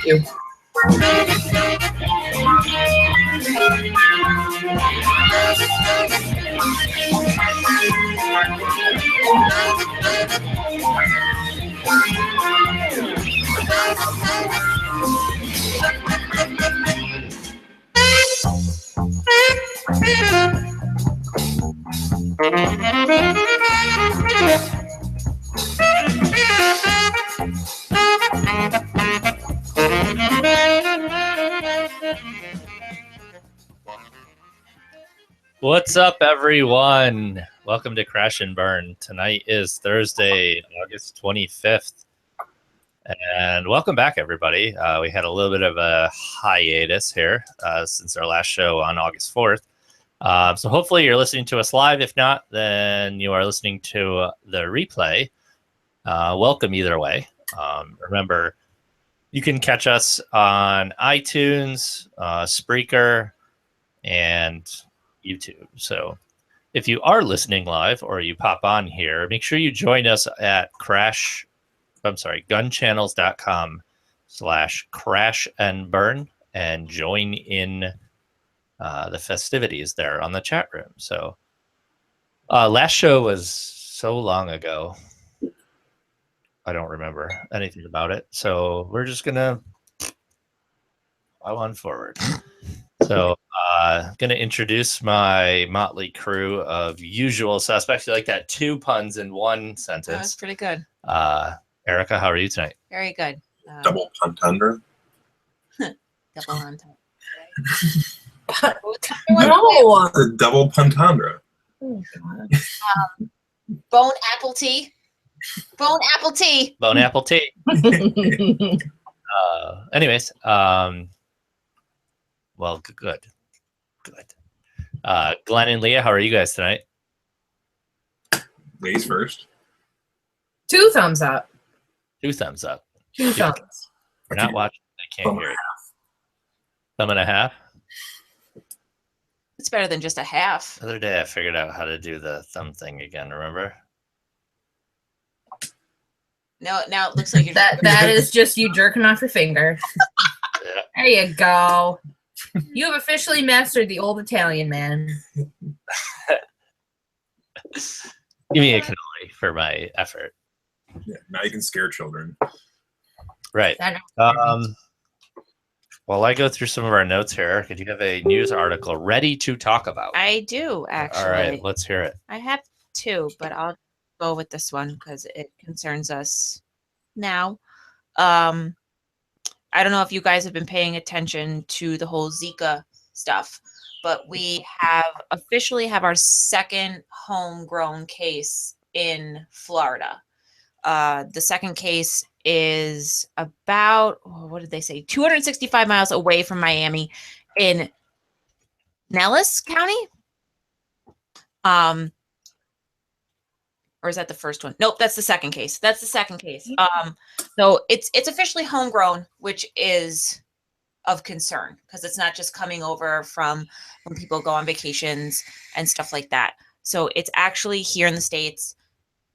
you. What's up, everyone? Welcome to Crash and Burn. Tonight is Thursday, August 25th. And welcome back, everybody. We had a little bit of a hiatus here since our last show on August 4th. So hopefully you're listening to us live. If not, then you are listening to the replay. Welcome either way. Remember, you can catch us on iTunes, Spreaker, and YouTube. So if you are listening live or you pop on here, make sure you join us at gunchannels.com/crash and burn and join in the festivities there on the chat room. So last show was so long ago. I don't remember anything about it. So we're just going to go on forward. So going to introduce my motley crew of usual suspects. You like that? 2 puns in one sentence. That's pretty good. Erica, how are you tonight? Very good. Double entendre. Double entendre. No. The double entendre. Oh, God. Bone apple tea. Bone apple tea. Bone apple tea. Anyways, well, good. Glenn and Leah, how are you guys tonight? Ladies first. 2 thumbs up. 2 thumbs up. 2 thumbs. We're not watching. I can't hear it. Thumb and a half. It's better than just a half. The other day I figured out how to do the thumb thing again, remember? No, now it looks like you're That is just you jerking off your finger. Yeah. There you go. You have officially mastered the old Italian man. Give me a cannoli for my effort. Yeah, now you can scare children. Right. While I go through some of our notes here, could you have a news article ready to talk about? I do, actually. All right, let's hear it. I have 2, but I'll go with this one because it concerns us now. I don't know if you guys have been paying attention to the whole Zika stuff, but we officially have our second homegrown case in Florida. The second case is about, what did they say, 265 miles away from Miami in Nellis County. Or is that the first one? Nope, that's the second case. That's the second case. So it's officially homegrown, which is of concern because it's not just coming over from when people go on vacations and stuff like that. So it's actually here in the States,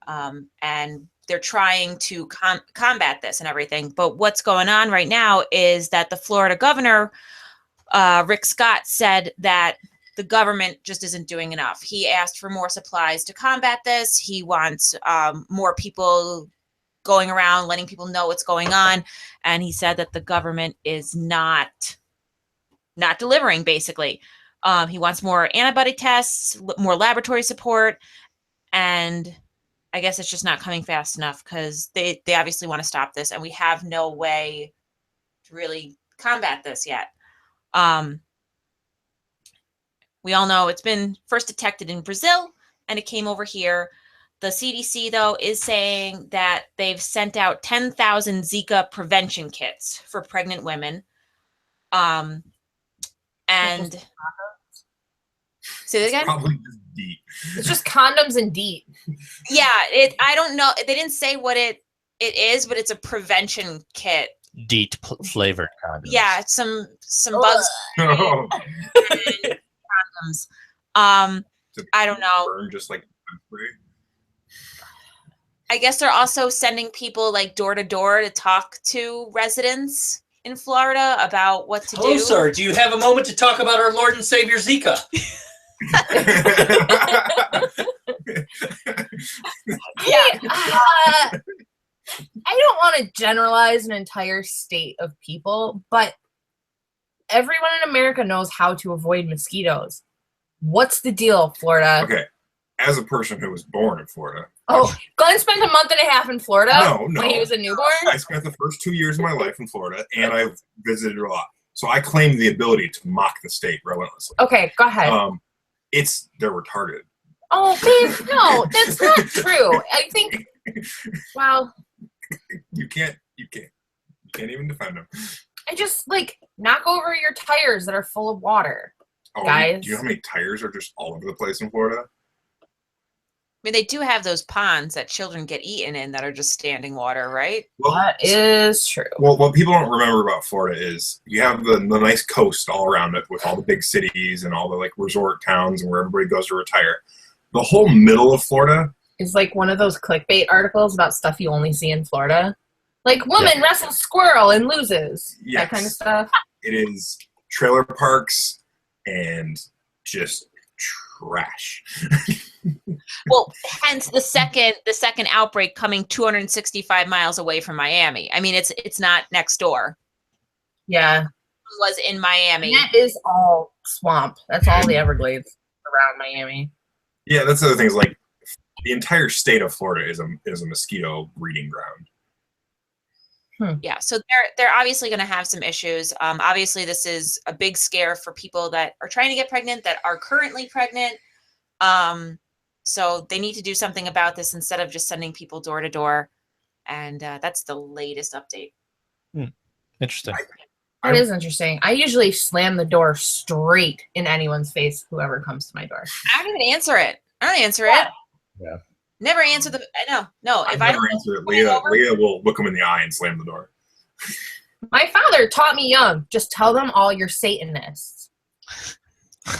and they're trying to combat this and everything. But what's going on right now is that the Florida governor, Rick Scott, said that the government just isn't doing enough. He asked for more supplies to combat this. He wants more people going around, letting people know what's going on. And he said that the government is not delivering, basically. He wants more antibody tests, more laboratory support. And I guess it's just not coming fast enough because they obviously want to stop this. And we have no way to really combat this yet. We all know it's been first detected in Brazil, and it came over here. The CDC, though, is saying that they've sent out 10,000 Zika prevention kits for pregnant women. And say that again? Probably just deep. It's just condoms and DEET. Yeah, I don't know. They didn't say what it is, but it's a prevention kit. DEET flavored condoms. Yeah, some bugs. Oh. Condoms. I don't know. Burn just like I guess they're also sending people like door to door to talk to residents in Florida about what to Hello, do. sir. Do you have a moment to talk about our Lord and Savior Zika? Yeah. I don't want to generalize an entire state of people, but everyone in America knows how to avoid mosquitoes. What's the deal, Florida? Okay, as a person who was born in Florida. Oh, Glenn spent a month and a half in Florida No. when he was a newborn? I spent the first 2 years of my life in Florida, and I visited a lot. So I claim the ability to mock the state relentlessly. Okay, go ahead. They're retarded. Oh, please, no, that's not true. I think, well, You can't even defend them. I just, like, knock over your tires that are full of water. Oh, Guys. do you know how many tires are just all over the place in Florida? I mean, they do have those ponds that children get eaten in that are just standing water, right? Well, That is true. Well, what people don't remember about Florida is you have the nice coast all around it with all the big cities and all the like resort towns and where everybody goes to retire. The whole middle of Florida, It's like one of those clickbait articles about stuff you only see in Florida. Like, woman wrestles squirrel and loses. Yes. That kind of stuff. it is trailer parks and just trash. Well, hence the second outbreak coming 265 miles away from Miami. I mean, it's not next door. Yeah. It was in Miami. And that is all swamp. That's all the Everglades around Miami. Yeah, that's the other thing is like the entire state of Florida is a mosquito breeding ground. Yeah, so they're obviously going to have some issues. Obviously, this is a big scare for people that are trying to get pregnant, that are currently pregnant. So they need to do something about this instead of just sending people door to door. And that's the latest update. Interesting. That is interesting. I usually slam the door straight in anyone's face, whoever comes to my door. I don't even answer it. Yeah. Never answer the. No. If I never don't answer it. coming over- Leah will look them in the eye and slam the door. My father taught me young, just tell them all you're Satanists.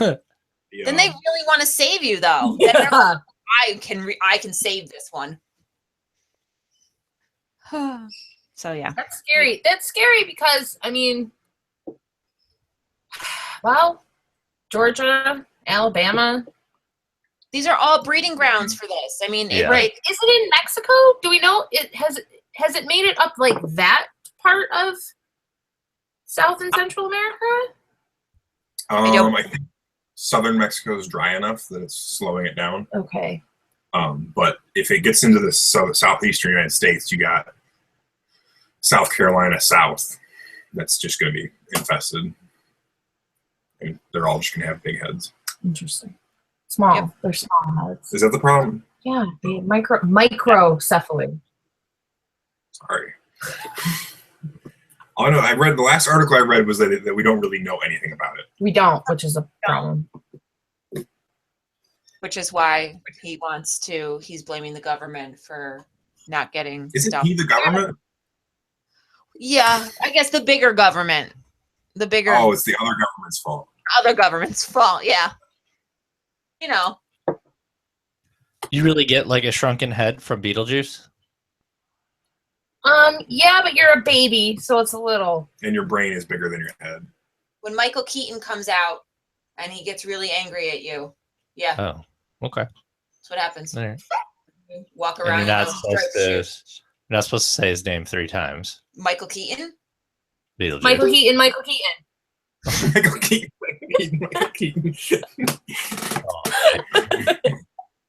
then they really want to save you, though. Then they're like, I can save this one. So yeah, That's scary. That's scary because, I mean, well, Georgia, Alabama. these are all breeding grounds for this. I mean, Yeah. Right. Is it in Mexico? Do we know? Has it made it up like that part of South and Central America? I think southern Mexico is dry enough that it's slowing it down. Okay. But if it gets into the southeastern United States, you got South Carolina south. That's just going to be infested. And they're all just going to have big heads. Interesting. Small. Yep. They're small heads. Is that the problem? Yeah. The microcephaly. Sorry. Oh no! The last article I read was that we don't really know anything about it. We don't, which is a problem. which is why he's blaming the government for not getting Isn't stuff. he the government? Yeah, I guess the bigger government, the bigger Oh, it's the other government's fault. other government's fault. Yeah, you know. You really get like a shrunken head from Beetlejuice? Yeah, but you're a baby, so it's a little. And your brain is bigger than your head. When Michael Keaton comes out and he gets really angry at you, yeah, Oh, okay. that's what happens. All right. You walk And around. you're in not those supposed striped to. shoes. You're not supposed to say his name 3 times. Michael Keaton. Beetlejuice. Michael Keaton, Michael Keaton. Michael Keaton.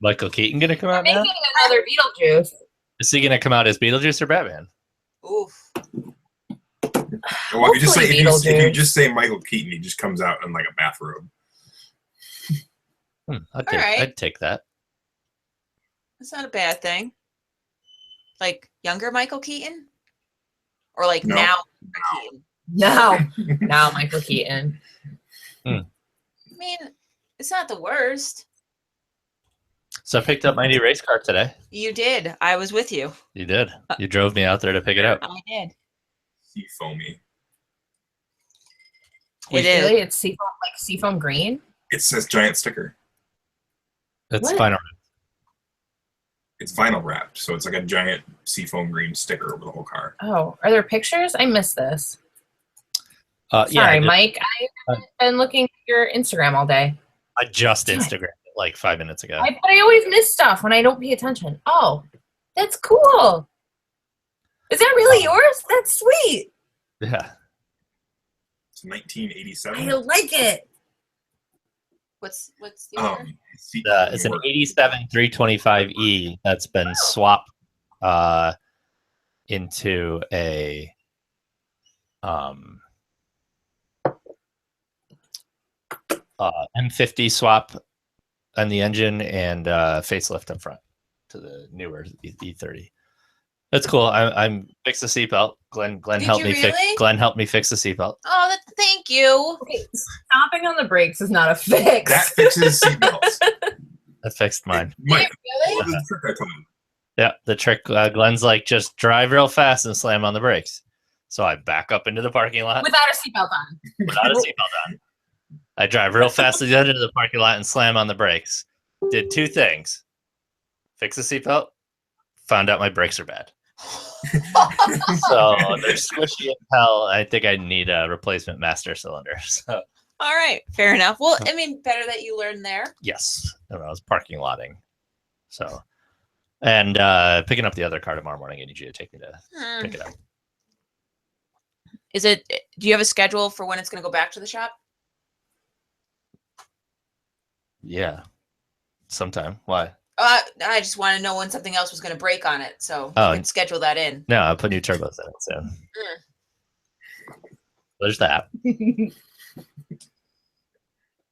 Michael Keaton gonna come out Making now? another Beetlejuice. Is he gonna come out as Beetlejuice or Batman? Oof. Well, if you Hopefully just say Michael Keaton, he just comes out in like a bathrobe. I'd take that. That's not a bad thing. Like younger Michael Keaton, or like No. now Keaton. Now Michael Keaton. I mean, it's not the worst. So I picked up my new race car today. You did. I was with you. You did. You drove me out there to pick it up. I did. Sea foamy. It is. Really? It's seafoam green? It says giant sticker. It's What? fine. It's vinyl wrapped, so it's like a giant seafoam green sticker over the whole car. Oh, are there pictures? I missed this. Yeah, Sorry, Mike. I've been looking at your Instagram all day. I just Instagrammed it like 5 minutes ago. But I always miss stuff when I don't pay attention. Oh, that's cool. Is that really yours? That's sweet. Yeah. It's 1987. I like it. What's the other? It's an 87 325E that's been swapped into a M50 swap on the engine and facelift in front to the newer E30. That's cool. I'm fix the seatbelt. Glenn helped me fix. Glenn helped me fix the seatbelt. Oh, thank you. Okay, stomping on the brakes is not a fix. That fixes seatbelts. I fixed mine. Mike, Really? what is the trick I told you? Yeah, the trick. Glen's like, just drive real fast and slam on the brakes. So I back up into the parking lot Without a seatbelt on. without a seatbelt on. I drive real fast to the end of the parking lot and slam on the brakes. Did two things: fix the seatbelt. Found out my brakes are bad. So they're squishy as hell. I think I need a replacement master cylinder. So All right, fair enough. Well, I mean, better that you learned there. yes, and I was parking lotting. So, and picking up the other car tomorrow morning. I need you to take me to pick it up. Do you have a schedule for when it's going to go back to the shop? Yeah, sometime. Why? I just want to know when something else was going to break on it, so you can schedule that in. No, I'll put new turbos in it soon. There's that.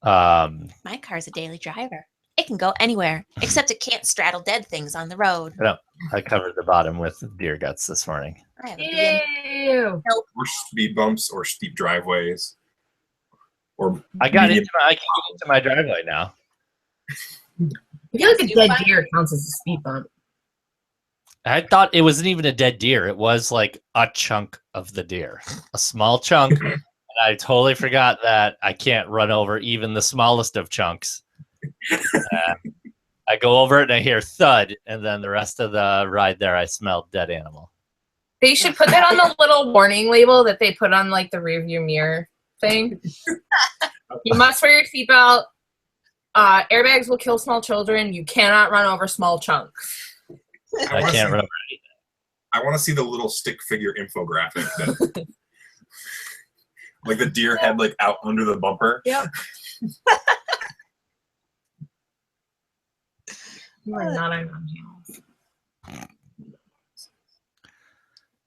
My car's a daily driver. It can go anywhere, except it can't straddle dead things on the road. No, I covered the bottom with deer guts this morning. I have a Ew. Or speed bumps or steep driveways. Or I can get into my driveway now. I feel like a dead deer counts as a speed bump. I thought it wasn't even a dead deer. It was like a chunk of the deer, a small chunk. And I totally forgot that I can't run over even the smallest of chunks. I go over it and I hear thud, and then the rest of the ride there, I smelled dead animal. They should put that on the little warning label that they put on like the rearview mirror thing. You must wear your seatbelt. Airbags will kill small children. You cannot run over small chunks. I can't run over anything. I want to see the little stick figure infographic that, like the deer head like out under the bumper. Yep. You are not on gun channels.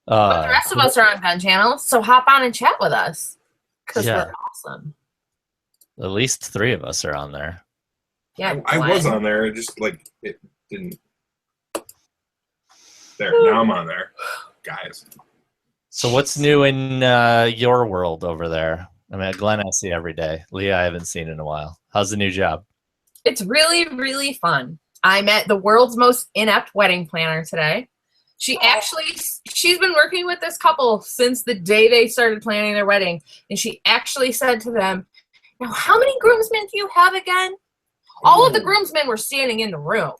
But the rest of us are on gun channels, so hop on and chat with us because we're awesome. At least 3 of us are on there. Yeah, I was on there. It just like it didn't. There, now I'm on there, guys. So what's new in your world over there? I mean, Glenn I see every day. Leah I haven't seen in a while. How's the new job? It's really, really fun. I met the world's most inept wedding planner today. She's been working with this couple since the day they started planning their wedding. And she actually said to them, "Now, how many groomsmen do you have again?" All of the groomsmen were standing in the room.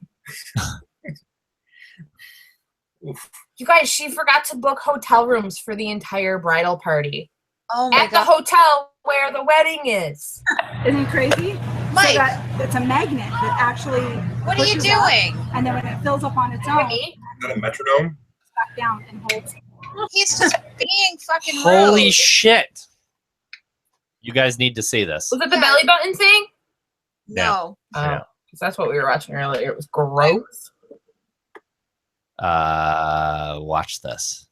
You guys, she forgot to book hotel rooms for the entire bridal party. Oh my God. The hotel where the wedding is. Isn't it crazy? Mike. So that it's a magnet that actually. What are you pushes up, doing? and then when it fills up on its own, Is that a metronome? back down and holds. He's just being fucking rude. Holy shit. You guys need to see this. Was it the belly button thing? No. Yeah. Because that's what we were watching earlier. It was gross. Watch this.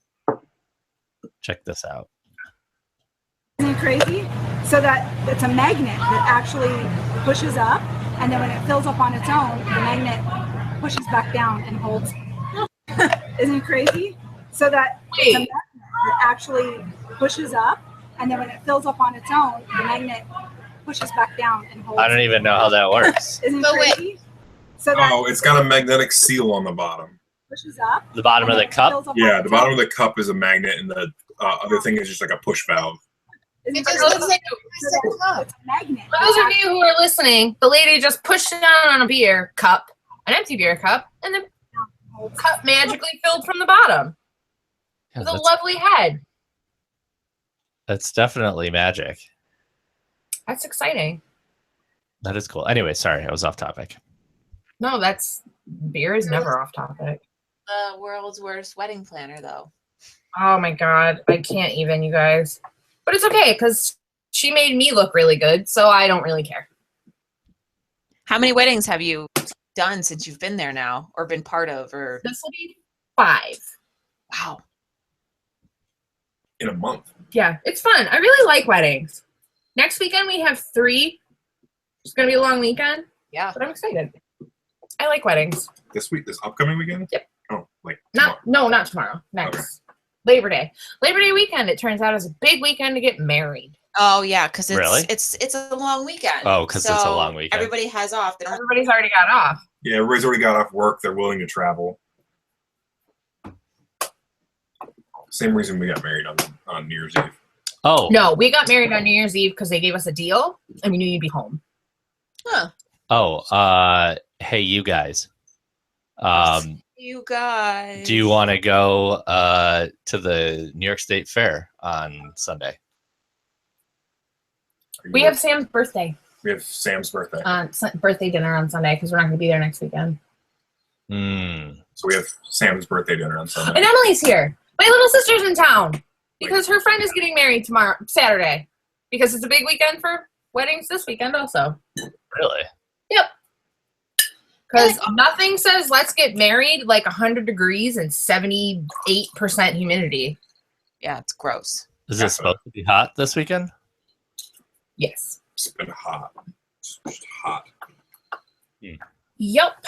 Check this out. Isn't it crazy? So that it's a magnet that actually pushes up, and then when it fills up on its own, the magnet pushes back down and holds. Isn't it crazy? So that it's a magnet that actually pushes up, and then when it fills up on its own, the magnet pushes back down and holds. I don't even know how that works. Isn't it crazy? So that It's got a magnetic seal on the bottom. pushes up. The bottom of the cup? Yeah, the bottom of the cup is a magnet, and the other thing is just like a push valve. It just looks like a cup. It's a magnet. For those of you who are listening, the lady just pushed down on a beer cup, an empty beer cup, and then cup magically filled from the bottom Yeah, with a lovely head. that's definitely magic. That's exciting. That is cool. Anyway, sorry, I was off topic. No, beer is never off topic. The world's worst wedding planner, though. Oh my God, I can't even, you guys. But it's okay because she made me look really good, so I don't really care. How many weddings have you done since you've been there now, or been part of? Or This will be 5. wow, In a month. Yeah, it's fun. I really like weddings. Next weekend we have 3. It's gonna be a long weekend, yeah. but I'm excited. I like weddings. This upcoming weekend? Yep. Oh, like tomorrow. Not tomorrow. Next Labor Day. Labor Day weekend. It turns out is a big weekend to get married. Oh yeah, because it's Really? it's a long weekend. Oh, 'cause it's a long weekend. Everybody has off. They don't Everybody's already got off. Yeah, everybody's already got off work. They're willing to travel. Same reason we got married on New Year's Eve. Oh. No, we got married on New Year's Eve because they gave us a deal and we knew you'd be home. Huh. Oh, hey, you guys. You guys. Do you want to go to the New York State Fair on Sunday? We have Sam's birthday. We have Sam's birthday. Birthday dinner on Sunday because we're not going to be there next weekend. So we have Sam's birthday dinner on Sunday. And Emily's here. My little sister's in town because her friend is getting married Saturday. Because it's a big weekend for weddings this weekend also. Really? Yep. Because nothing says let's get married like 100 degrees and 78% humidity. Yeah, it's gross. Is it supposed to be hot this weekend? Yes. It's been hot. It's just hot. Yep.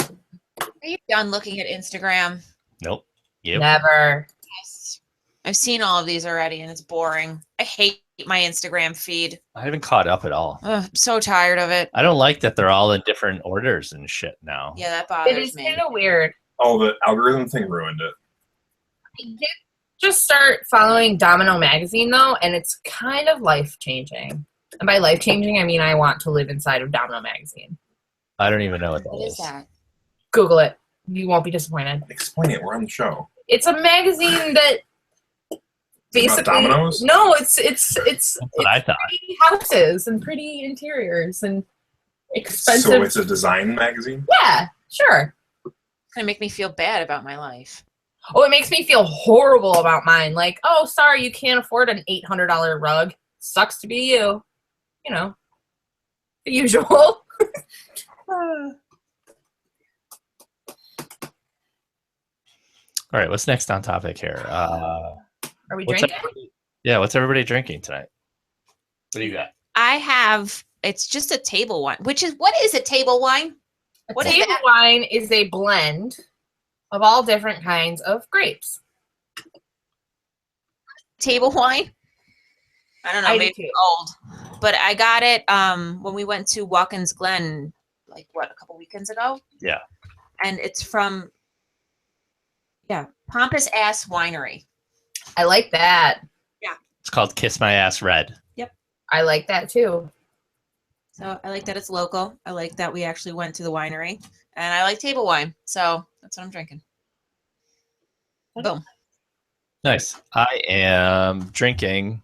Are you done looking at Instagram? Nope. Yep. Never. Yes. I've seen all of these already, and it's boring. I hate my Instagram feed. I haven't caught up at all. Ugh, I'm so tired of it. I don't like that they're all in different orders and shit now. Yeah, that It bothers is me. kind of weird. Oh, the algorithm thing ruined it. I did just start following Domino Magazine, though, and it's kind of life-changing. And by life-changing, I mean I want to live inside of Domino Magazine. I don't even know what that What is. is that? Google it. You won't be disappointed. Explain it. We're on the show. It's a magazine that basically Dominoes? no, it's That's what I thought. pretty houses and pretty interiors and expensive. So it's a design magazine? Yeah, sure. It's gonna make me feel bad about my life. Oh, it makes me feel horrible about mine. Like, oh, sorry, you can't afford an $800 rug. Sucks to be you. You know, the usual. All right, what's next on topic here? Are we What's drinking? what's everybody drinking tonight? What do you got? I have. It's just a table wine. What is a table wine? A What is table that? wine is a blend of all different kinds of grapes. Table wine? I don't know. I do Maybe too. old, but I got it when we went to Watkins Glen, like a couple weekends ago. Yeah. And it's from Pompous Ass Winery. I like that. It's called Kiss My Ass Red. I like that too. So I like that it's local. I like that we actually went to the winery, and I like table wine. So that's what I'm drinking. Boom. Nice. I am drinking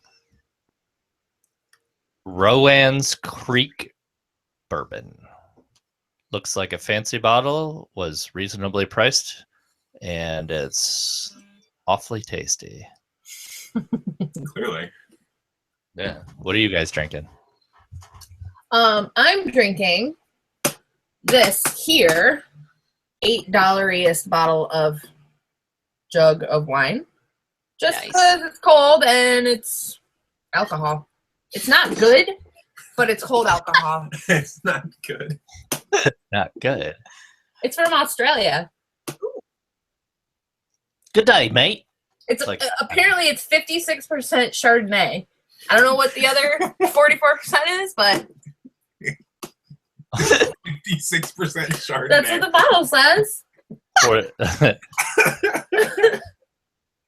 Rowan's Creek bourbon. Looks like a fancy bottle, was reasonably priced, and it's awfully tasty. Clearly. Yeah. What are you guys drinking? I'm drinking this here $8-iest bottle of jug of wine. Just Nice. because it's cold and it's alcohol. It's not good, but it's cold alcohol. It's not good. Not good. It's from Australia. Good day, mate. It's Like- apparently it's 56% Chardonnay. I don't know what the other 44% is, but 56% Chardonnay. that's what the bottle says.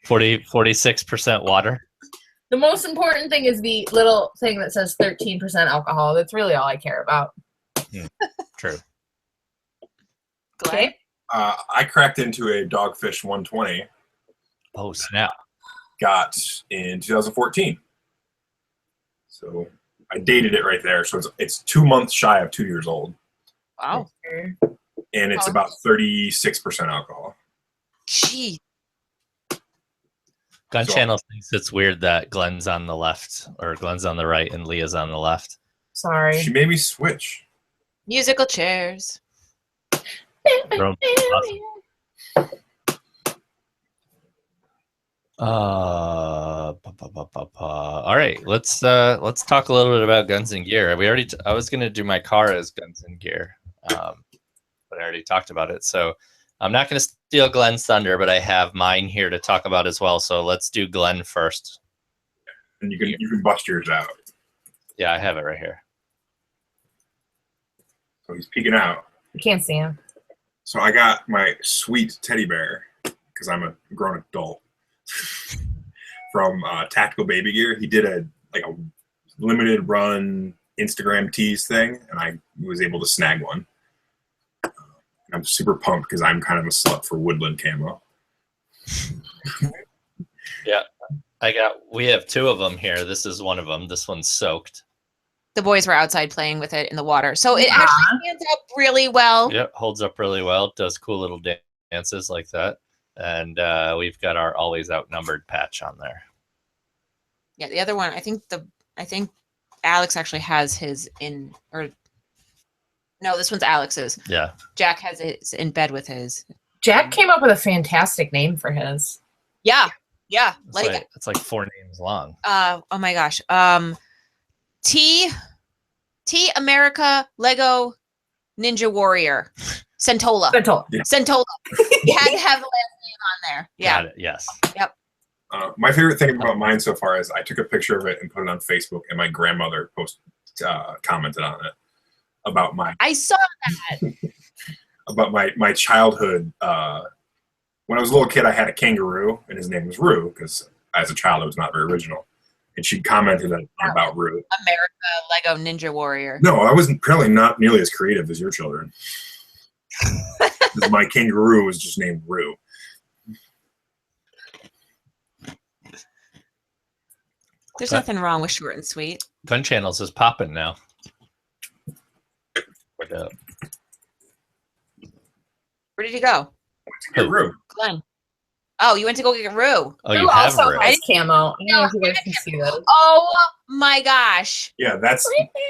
46% water. The most important thing is the little thing that says 13% alcohol. That's really all I care about. True. Glenn? Okay. I cracked into a Dogfish 120. Oh snap! Got in 2014. So I dated it right there. So it's 2 months shy of 2 years old, Wow. and it's about 36% alcohol. Gee. Gun So- Channel thinks it's weird that Glenn's on the left or Glenn's on the right and Leah's on the left. Sorry. She made me switch. Musical chairs. Awesome. All right, let's talk a little bit about guns and gear. I was gonna do my car as guns and gear, but I already talked about it. So I'm not gonna steal Glenn's thunder, but I have mine here to talk about as well. So let's do Glenn first. And you can bust yours out. Yeah, I have it right here. So he's peeking out. You can't see him. So I got my sweet teddy bear because I'm a grown adult from Tactical Baby Gear. He did a limited run Instagram tease thing, and I was able to snag one. I'm super pumped because I'm kind of a slut for woodland camo. Yeah, we have two of them here. This is one of them. This one's soaked. The boys were outside playing with it in the water. So it actually stands up really well. Yep, holds up really well. Does cool little dances like that. And we've got our always outnumbered patch on there. Yeah, the other one, I think Alex actually has his no, this one's Alex's. Yeah. Jack has it in bed with his. Jack came up with a fantastic name for his. Yeah. Yeah. It's like 4 names long. Oh my gosh. T America Lego Ninja Warrior. Centola. Centola. Centola. You had to have the last name on there. Yeah. Got it. Yes. Yep. My favorite thing about mine so far is I took a picture of it and put it on Facebook, and my grandmother commented on it about I saw that. about my childhood. When I was a little kid, I had a kangaroo, and his name was Roo because as a child, it was not very original. And she commented about Roo. America Lego Ninja Warrior. No, I was apparently not nearly as creative as your children. My kangaroo was just named Roo. There's nothing wrong with short and sweet. Gun Channels is popping now. What up? Where did he go? Get Roo. Glenn. Oh, you went to go get Roo. Oh, you Who have also Roo. has camo. I don't know if you guys can see this. Oh my gosh. Yeah, that's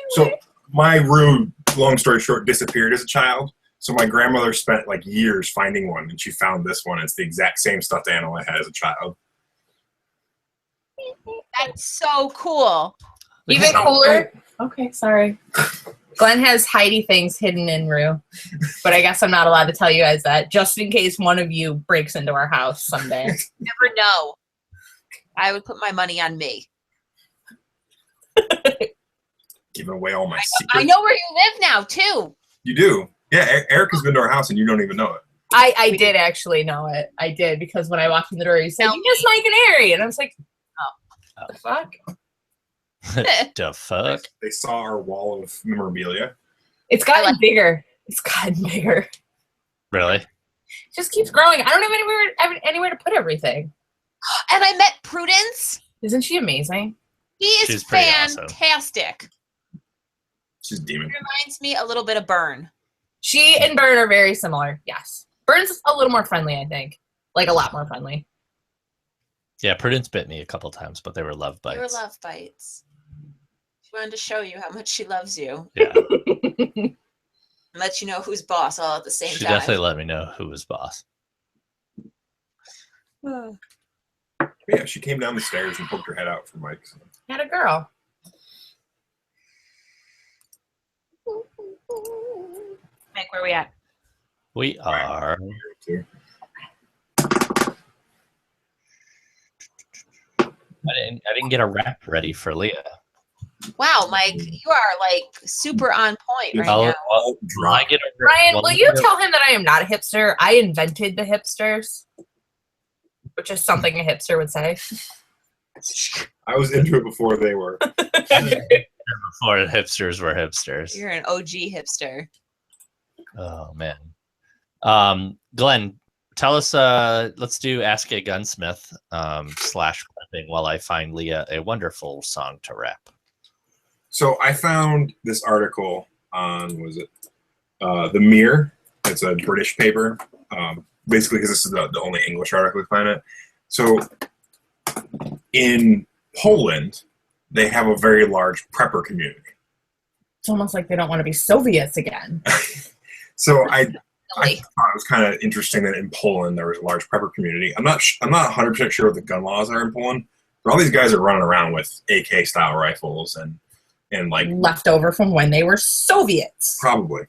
so. My Roo, long story short, disappeared as a child. So my grandmother spent like years finding one, and she found this one. It's the exact same stuffed animal I had as a child. That's so cool. Even cooler. Okay, sorry. Glenn has Heidi things hidden in Rue, but I guess I'm not allowed to tell you guys that, just in case one of you breaks into our house someday. Never know. I would put my money on me. Giving away all my secrets. I know where you live now, too. You do. Yeah, Eric has been to our house, and you don't even know it. I did actually know it. I did, because when I walked in the door, he said, "You miss my canary," and I was like, "Oh, the fuck." The fuck? They saw our wall of memorabilia. It's gotten bigger. It's gotten bigger. Really? It just keeps growing. I don't have anywhere to put everything. And I met Prudence. Isn't she amazing? She's pretty awesome. fantastic. She's a demon. Reminds me a little bit of Burn. She and Burn are very similar. Yes. Burn's a little more friendly, I think. Like a lot more friendly. Yeah, Prudence bit me a couple times, but they were love bites. They were love bites. She wanted to show you how much she loves you. Yeah. And let you know who's boss all at the same She time. definitely let me know who was boss. Yeah, she came down the stairs and poked her head out for Mike. So. Had a girl. Mike, where are we at? We are. I didn't get a rap ready for Leah. Wow, Mike, you are like super on point right now. Will I get a Ryan, will you tell him that I am not a hipster? I invented the hipsters, which is something a hipster would say. I was into it before they were. Before the hipsters were hipsters. You're an OG hipster. Oh man. Glenn, tell us. Let's do Ask a Gunsmith / prepping while I find Leah a wonderful song to rap. So I found this article on The Mirror. It's a British paper. Basically, because this is the only English article we find it. So in Poland, they have a very large prepper community. It's almost like they don't want to be Soviets again. So I thought it was kind of interesting that in Poland there was a large prepper community. I'm not 100% sure what the gun laws are in Poland, but all these guys are running around with AK style rifles and like left over from when they were Soviets. Probably.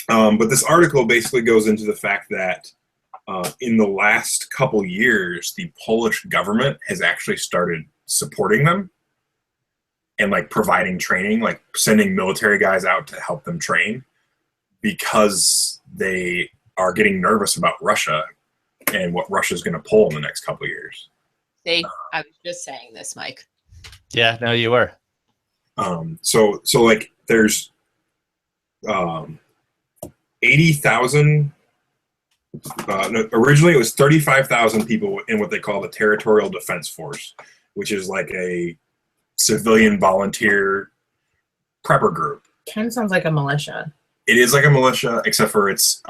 But this article basically goes into the fact that in the last couple years, the Polish government has actually started supporting them and like providing training, like sending military guys out to help them train because they are getting nervous about Russia and what Russia's going to pull in the next couple of years. See, I was just saying this, Mike. Yeah, no, you were. So like there's 80,000. No, originally it was 35,000 people in what they call the Territorial Defense Force, which is like a civilian volunteer prepper group. Kind of sounds like a militia. It is like a militia, except for it's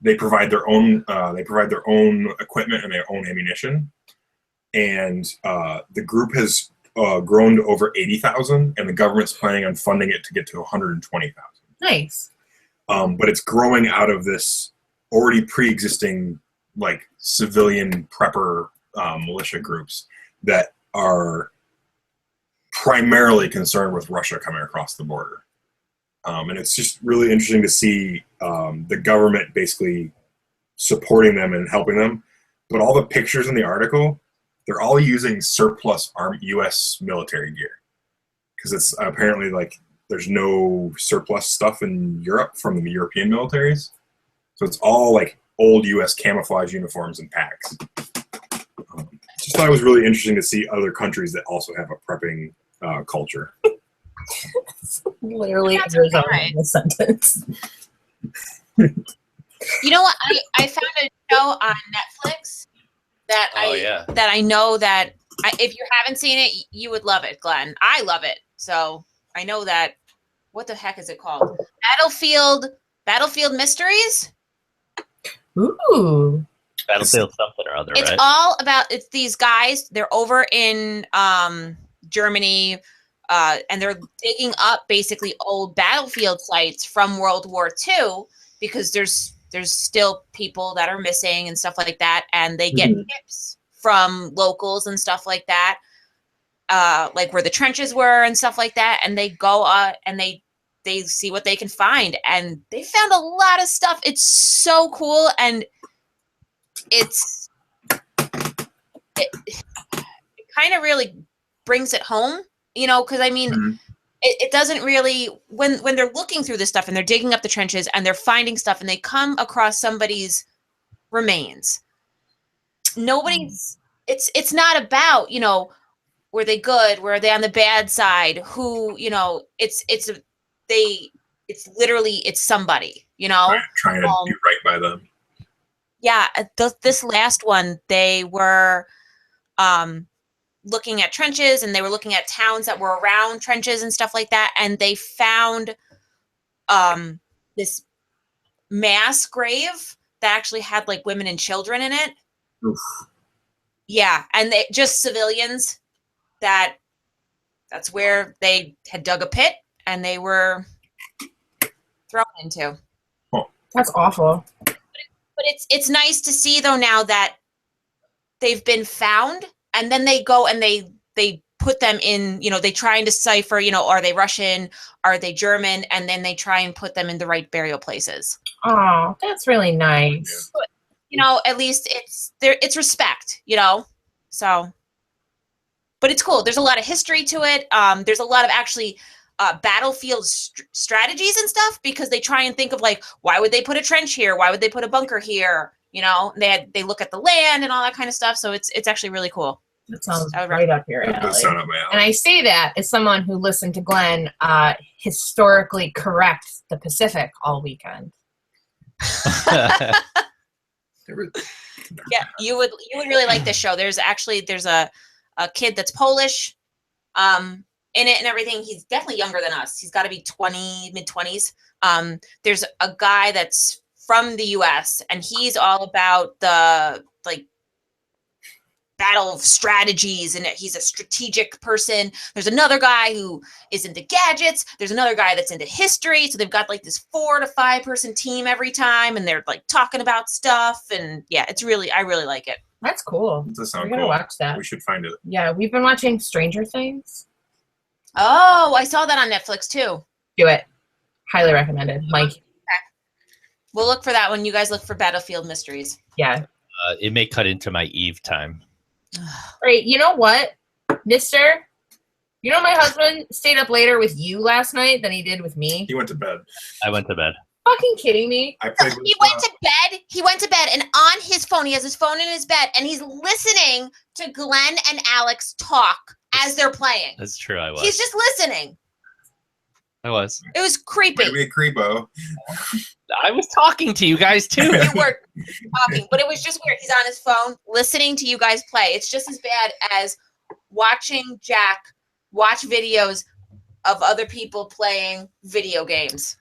they provide their own equipment and their own ammunition, and the group has grown to over 80,000, and the government's planning on funding it to get to 120,000. Nice. But it's growing out of this already pre-existing like civilian prepper militia groups that are primarily concerned with Russia coming across the border. And it's just really interesting to see the government basically supporting them and helping them. But all the pictures in the article, they're all using surplus U.S. military gear. Because it's apparently like there's no surplus stuff in Europe from the European militaries. So it's all like old U.S. camouflage uniforms and packs. Just thought it was really interesting to see other countries that also have a prepping culture. Literally That's every okay. in the sentence. You know what? I found a show on Netflix that I know that if you haven't seen it, you would love it, Glenn. I love it. So I know that. What the heck is it called? Battlefield Mysteries? Ooh. Battlefield something or other, It's right? all about, it's these guys, they're over in Germany, and they're digging up basically old battlefield sites from World War II because there's still people that are missing and stuff like that, and they get tips from locals and stuff like that, like where the trenches were and stuff like that, and they go and they see what they can find, and they found a lot of stuff. It's so cool, and it kind of really brings it home, you know, because I mean, it doesn't really, when they're looking through this stuff and they're digging up the trenches and they're finding stuff and they come across somebody's remains, it's not about, you know, were they good, were they on the bad side, who, you know, it's literally, it's somebody, you know, trying to do right by them. Yeah, this last one, they were looking at trenches, and they were looking at towns that were around trenches and stuff like that, and they found this mass grave that actually had like women and children in it. Oof. Yeah, and they just civilians that's where they had dug a pit and they were thrown into. That's awful. But it's nice to see though now that they've been found, and then they go and they put them in, you know, they try and decipher, you know, are they Russian, are they German, and then they try and put them in the right burial places. Oh, that's really nice. But, you know, at least it's respect, you know. So, but it's cool. There's a lot of history to it. There's a lot of actually battlefield strategies and stuff, because they try and think of like, why would they put a trench here? Why would they put a bunker here? You know, they look at the land and all that kind of stuff. So it's actually really cool. That sounds right up your alley. That sound up my alley. And I say that as someone who listened to Glenn historically correct the Pacific all weekend. Yeah, you would really like this show. There's a kid that's Polish, in it and everything. He's definitely younger than us. He's got to be mid-20s. There's a guy that's from the US, and he's all about the like battle strategies, and he's a strategic person. There's another guy who is into gadgets. There's another guy that's into history. So they've got like this 4 to 5 person team every time, and they're like talking about stuff. And yeah, I really like it. That's cool. Does sound We're gonna cool. watch that. We should find it. Yeah, we've been watching Stranger Things. Oh, I saw that on Netflix too. Do it. Highly recommended. Mike. We'll look for that when you guys look for Battlefield Mysteries. Yeah. It may cut into my Eve time. Right. You know what, mister? You know my husband stayed up later with you last night than he did with me? He went to bed. I went to bed. Fucking kidding me? I played with, He went to bed, and on his phone, he has his phone in his bed, and he's listening to Glenn and Alex talk as they're playing. That's true. I was. He's just listening. I was. It was creepy. Maybe a creepo. I was talking to you guys too. You were talking, but it was just weird. He's on his phone listening to you guys play. It's just as bad as watching Jack watch videos of other people playing video games.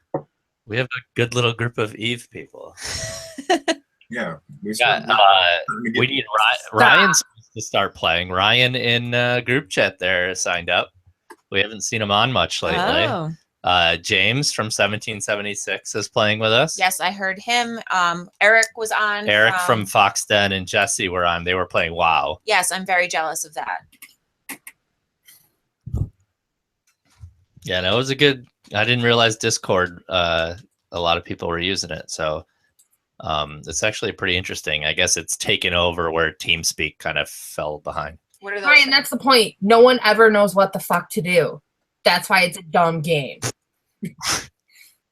We have a good little group of Eve people. Yeah. We We need Ryan's supposed to start playing. Ryan in group chat there signed up. We haven't seen him on much lately. Oh. James from 1776 is playing with us. Yes, I heard him. Eric was on. Eric from Foxden and Jesse were on. They were playing WoW. Yes, I'm very jealous of that. Yeah, no, it was a good. I didn't realize Discord. A lot of people were using it, so it's actually pretty interesting. I guess it's taken over where TeamSpeak kind of fell behind. What are those? Ryan, that's the point. No one ever knows what the fuck to do. That's why it's a dumb game.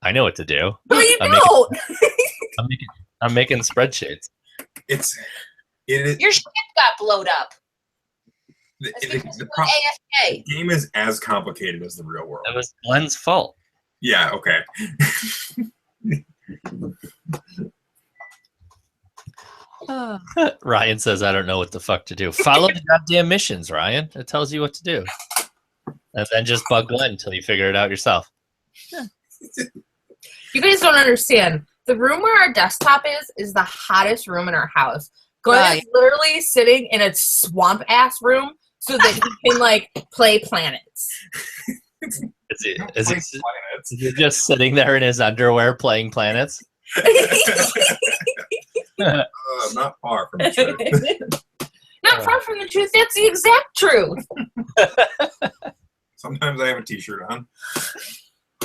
I know what to do. No, you I'm don't. I'm making spreadsheets. It is. Your ship got blowed up. That's The, because the, you were AFK. the game is as complicated as the real world. That was Glenn's fault. Yeah. Okay. Ryan says, "I don't know what the fuck to do." Follow the goddamn missions, Ryan. It tells you what to do, and then just bug Glenn until you figure it out yourself. You guys don't understand. The room where our desktop is the hottest room in our house. Glenn is literally sitting in a swamp ass room so that he can like play planets. Is he just sitting there in his underwear playing planets? Not far from the truth. Not far from the truth. That's the exact truth. Sometimes I have a t-shirt on.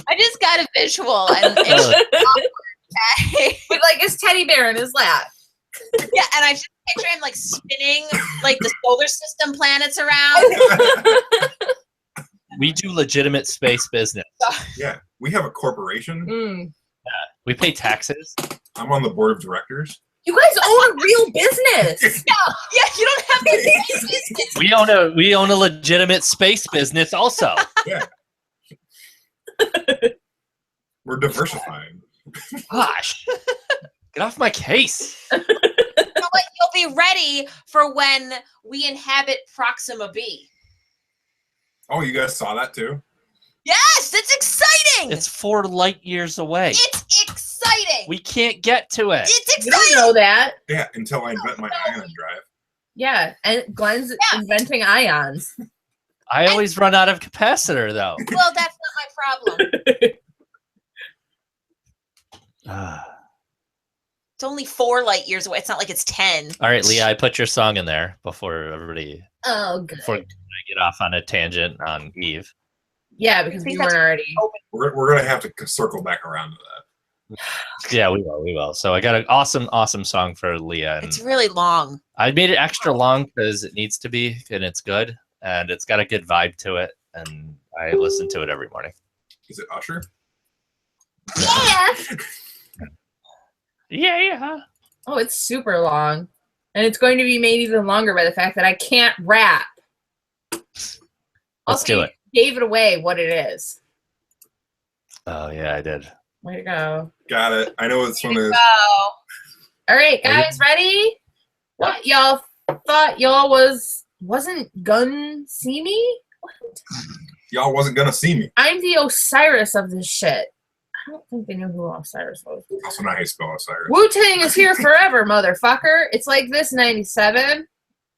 I just got a visual, and it's With like his teddy bear in his lap. yeah, and I just picture him like spinning like the solar system planets around. We do legitimate space business. Yeah, we have a corporation. Mm. We pay taxes. I'm on the board of directors. You guys own a real business. Yeah, you don't have to business. We own a legitimate space business also. Yeah. We're diversifying. Gosh, get off my case. You know what? You'll be ready for when we inhabit Proxima B. Oh, you guys saw that too? Yes, it's exciting. It's 4 light years away. It's exciting. We can't get to it. It's You don't exciting. know that. Yeah, until I invent my ion drive. Yeah, and Glenn's inventing ions. I always run out of capacitor, though. Well, that's not my problem. It's only 4 light years away. It's not like it's 10. All right, Leah, I put your song in there before everybody Oh, good. before I get off on a tangent on Eve. Yeah, because we weren't already. We're gonna have to circle back around to that. Yeah, we will. So I got an awesome song for Leah. And It's really long. I made it extra long because it needs to be, and it's good, and it's got a good vibe to it, and I listen to it every morning. Is it Usher? Yeah. Yeah. Oh, it's super long. And it's going to be made even longer by the fact that I can't rap. Let's do it. Gave it away what it is. Oh, yeah, I did. Way to go. Got it. I know this one is. Oh, All right, guys, ready? What y'all thought y'all wasn't gonna see me? What? Y'all wasn't gonna see me. I'm the Osiris of this shit. I don't think they knew who Osiris was. Also not how you spell Osiris. Wu-Tang is here forever, motherfucker. It's like this 97.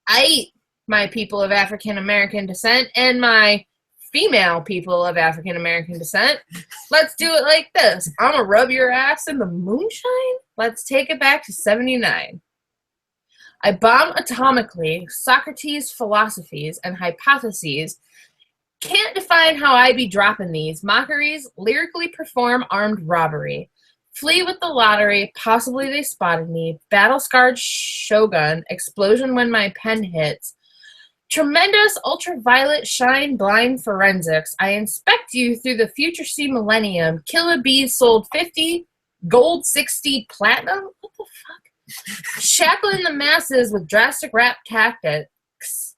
I eat my people of African American descent and my female people of African American descent. Let's do it like this. I'm gonna rub your ass in the moonshine. Let's take it back to 79. I bomb atomically Socrates' philosophies and hypotheses. Can't define how I be dropping these. Mockeries, lyrically perform armed robbery. Flee with the lottery, possibly they spotted me. Battle-scarred shogun, explosion when my pen hits. Tremendous ultraviolet shine blind forensics. I inspect you through the future sea millennium. Killer bees sold 50, gold 60, platinum? What the fuck? Shackling the masses with drastic rap tactics.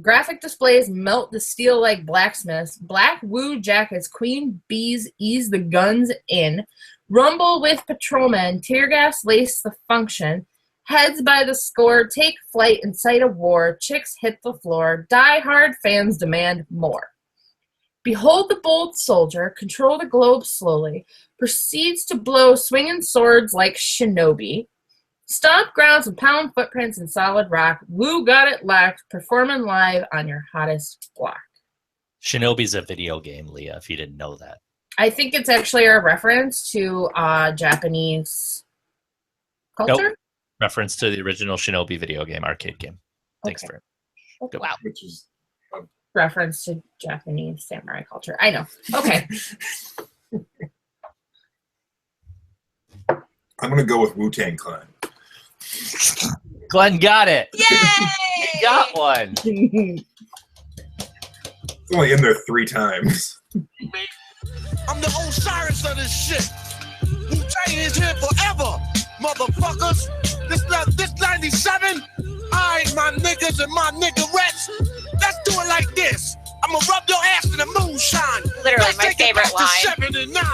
Graphic displays melt the steel like blacksmiths. Black woo jackets, queen bees ease the guns in. Rumble with patrolmen, tear gas lace the function. Heads by the score, take flight in sight of war. Chicks hit the floor. Die hard fans demand more. Behold the bold soldier, control the globe slowly. Proceeds to blow swinging swords like shinobi. Stomp grounds and pound footprints in solid rock. Woo got it locked, performing live on your hottest block. Shinobi's a video game, Leah, if you didn't know that. I think it's actually a reference to Japanese culture. Nope. Reference to the original Shinobi video game, arcade game. Thanks Okay. for it. wow. Which is Reference to Japanese samurai culture. I know. Okay. I'm gonna go with Wu-Tang Clan. Glenn got it. Yay! He got one. It's only in there 3 times. I'm the Osiris of this shit. Wu-Tang is here forever, motherfuckers. This 97. Alright, my niggas and my niggerettes. Let's do it like this. I'ma rub your ass in the moonshine. Literally, Let's my take it favorite back line. to 79.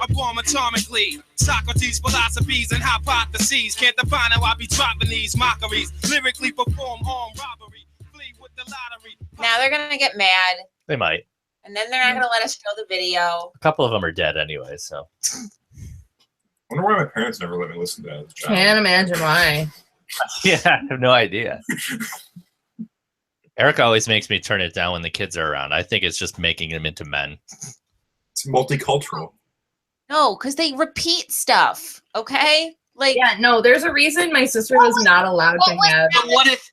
I bomb atomically. Socrates' philosophies and hypotheses. Can't define how I be dropping these mockeries. Lyrically perform armed robbery. Flee with the lottery. Now they're gonna get mad, They might. and then they're not gonna let us show the video. A couple of them are dead anyway, so. I wonder why my parents never let me listen to that as a child. Can't imagine why. Yeah, I have no idea. Eric always makes me turn it down when the kids are around. I think it's just making them into men. It's multicultural. No, because they repeat stuff. Okay, like Yeah, no, there's a reason my sister was not allowed to What was have. that?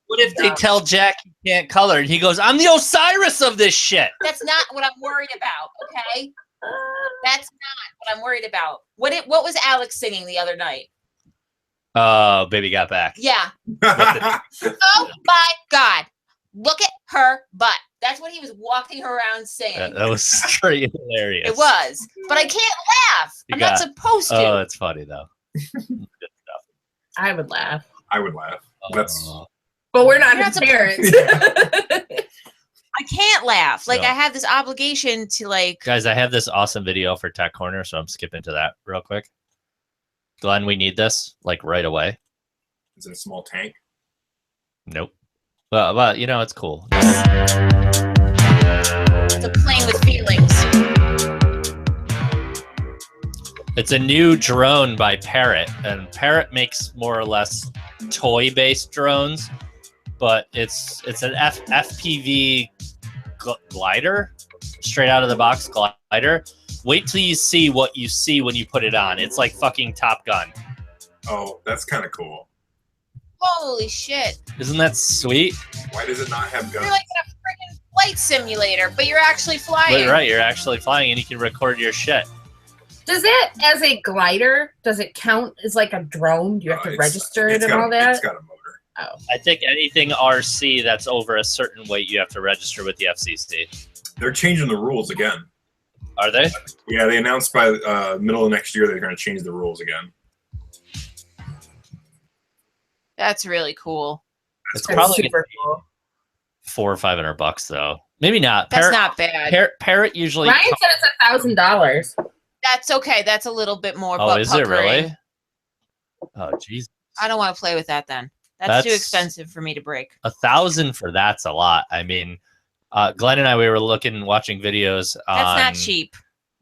What if they tell Jack he can't color and he goes, I'm the Osiris of this shit? that's not what I'm worried about. Okay, that's not what I'm worried about. What was Alex singing the other night? Oh, baby got back. Yeah. Oh my God, look at her butt. That's what he was walking around saying. That was straight hilarious. It was, but I can't laugh. You I'm not got- supposed to. Oh, that's funny though. Good stuff. I would laugh. I would laugh. That's Oh. But we're not You're his not parents. I can't laugh. Like No. I have this obligation to like. Guys, I have this awesome video for Tech Corner, so I'm skipping to that real quick. Glenn, we need this like right away. is it a small tank? Nope. But you know, it's cool. To playing with feelings. It's a new drone by Parrot, and Parrot makes more or less toy-based drones, but it's an FPV glider, straight out of the box glider. Wait till you see what you see when you put it on. It's like fucking Top Gun. Oh, that's kind of cool. Holy shit! Isn't that sweet? Why does it not have You're guns? like in a freaking flight simulator, but you're actually flying. But right, you're actually flying and you can record your shit. Does it, as a glider, does it count as like a drone? Do you have to register it and all It's that? got a motor. I think anything RC that's over a certain weight, you have to register with the FCC. They're changing the rules again. Are they? Yeah, they announced by middle of next year they're going to change the rules again. That's really cool. It's That's probably super cool. $400 or $500 though. Maybe not. That's not bad. Parrot usually. Ryan said it's $1,000. That's okay. That's a little bit more. Oh, butt is it puckering. really? Oh, jeez. I don't want to play with that then. That's too expensive for me to break. 1,000 for that's a lot. I mean, Glenn and I, we were watching videos on. That's not cheap.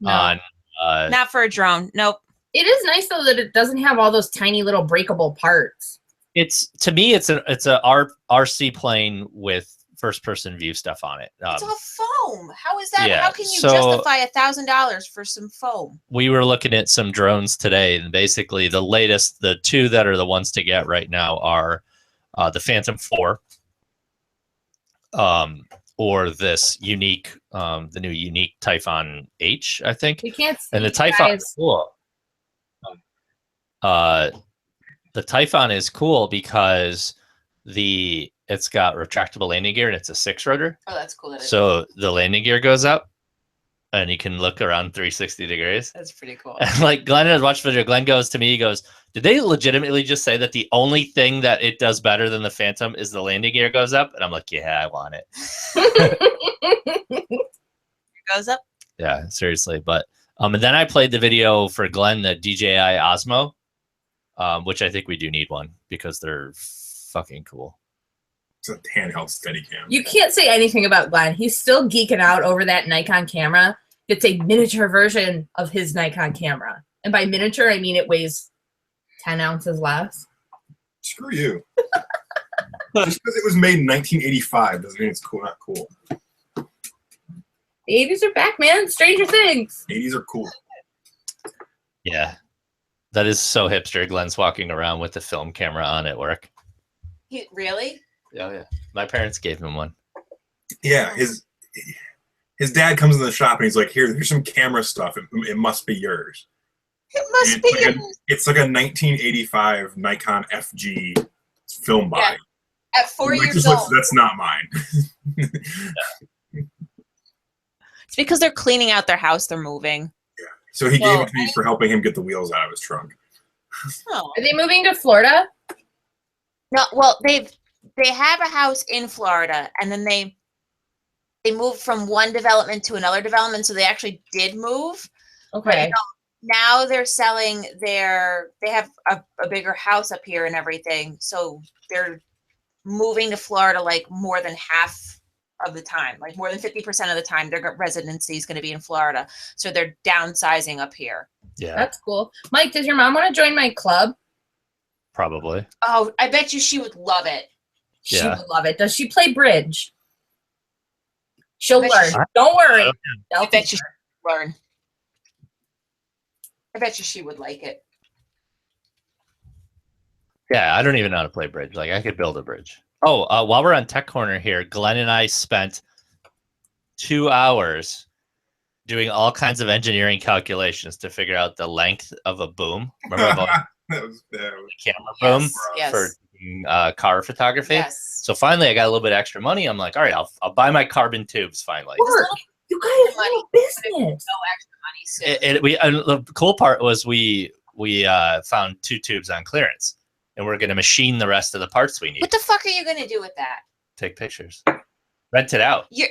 On Not for a drone. Nope. It is nice though that it doesn't have all those tiny little breakable parts. It's to me, it's a RC plane with first person view stuff on it. It's all foam. How is that? Yeah, How can you so- justify $1,000 for some foam? We were looking at some drones today, and basically the latest, the two that are the ones to get right now are the Phantom 4, or this unique, the new unique Typhon H, I think. You can't see And the you Typhon guys. is cool. The Typhon is cool because it's got retractable landing gear and it's a 6-rotor. Oh, that's cool. So the landing gear goes up and you can look around 360 degrees. That's pretty cool. And like Glenn has watched the video. Glenn goes to me, he goes, did they legitimately just say that the only thing that it does better than the Phantom is the landing gear goes up? And I'm like, yeah, I want it. It goes up. Yeah, seriously. But and then I played the video for Glenn, the DJI Osmo, which I think we do need one because they're fucking cool. It's a handheld Steadicam. You can't say anything about Glenn. He's still geeking out over that Nikon camera. It's a miniature version of his Nikon camera. And by miniature, I mean it weighs 10 ounces less. Screw you. Just because it was made in 1985 doesn't mean it's cool. Not cool. The 80s are back, man. Stranger Things. 80s are cool. Yeah. That is so hipster. Glenn's walking around with the film camera on at work. Really? Oh, yeah. My parents gave him one. Yeah, his dad comes in the shop and he's like, here's some camera stuff. It must be yours. It must be. It's like a 1985 Nikon FG film body. Yeah. At 4 Like, years just old. that's not mine. It's because they're cleaning out their house. They're moving. Yeah. So he gave it to me for helping him get the wheels out of his trunk. Oh. Are they moving to Florida? No, well, they have a house in Florida, and then they moved from one development to another development, so they actually did move. Okay. Now they're selling they have a bigger house up here and everything, so they're moving to Florida like more than half of the time, like more than 50% of the time their residency is going to be in Florida, so they're downsizing up here. Yeah, That's cool. Mike, does your mom want to join my club? probably. Oh, I bet you she would love it. She Yeah. would love it. Does she play bridge? She'll I bet learn. she- Don't worry. I bet you she would learn. I bet you she would like it. Yeah, I don't even know how to play bridge. Like, I could build a bridge. Oh, while we're on Tech Corner here, Glenn and I spent 2 hours doing all kinds of engineering calculations to figure out the length of a boom. Remember about that was the camera boom Yes. for car photography? Yes. So finally, I got a little bit extra money. I'm like, all right, I'll buy my carbon tubes finally. Work. You guys have a business. No extra money soon. And the cool part was we found 2 tubes on clearance, and we're going to machine the rest of the parts we need. What the fuck are you gonna do with that? Take pictures, rent it out. You're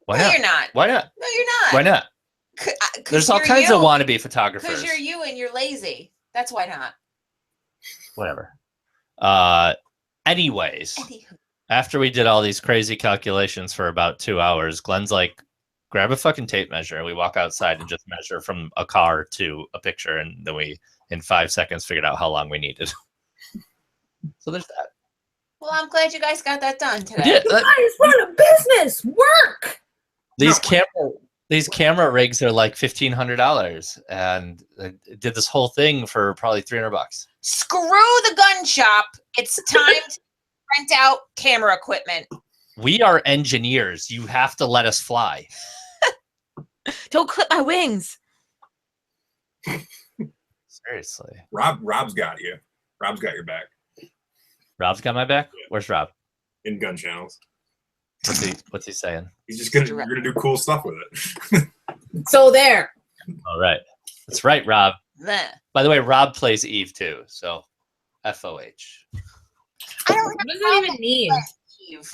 Why no, not? you're not. Why not? No, you're not. Why not? There's all kinds of wannabe photographers. Because you're you and you're lazy. That's why not. Whatever. Anyways, Anywho. after we did all these crazy calculations for about 2 hours, Glenn's like, grab a fucking tape measure. And we walk outside and just measure from a car to a picture. And then we, in 5 seconds, figured out how long we needed. So there's that. Well, I'm glad you guys got that done today. Yeah, You guys run a business. Work. these camera rigs are like $1,500, and I did this whole thing for probably $300. Screw the gun shop. It's time to rent out camera equipment. We are engineers. You have to let us fly. Don't clip my wings. Seriously. Rob's got you. Rob's got your back Rob's got my back? Where's Rob? in gun channels. What's he saying? He's just you're gonna do cool stuff with it. So there. All right. That's right, Rob. Bleh. By the way, Rob plays Eve too, so FOH. I don't What have does a that problem even mean? with Eve.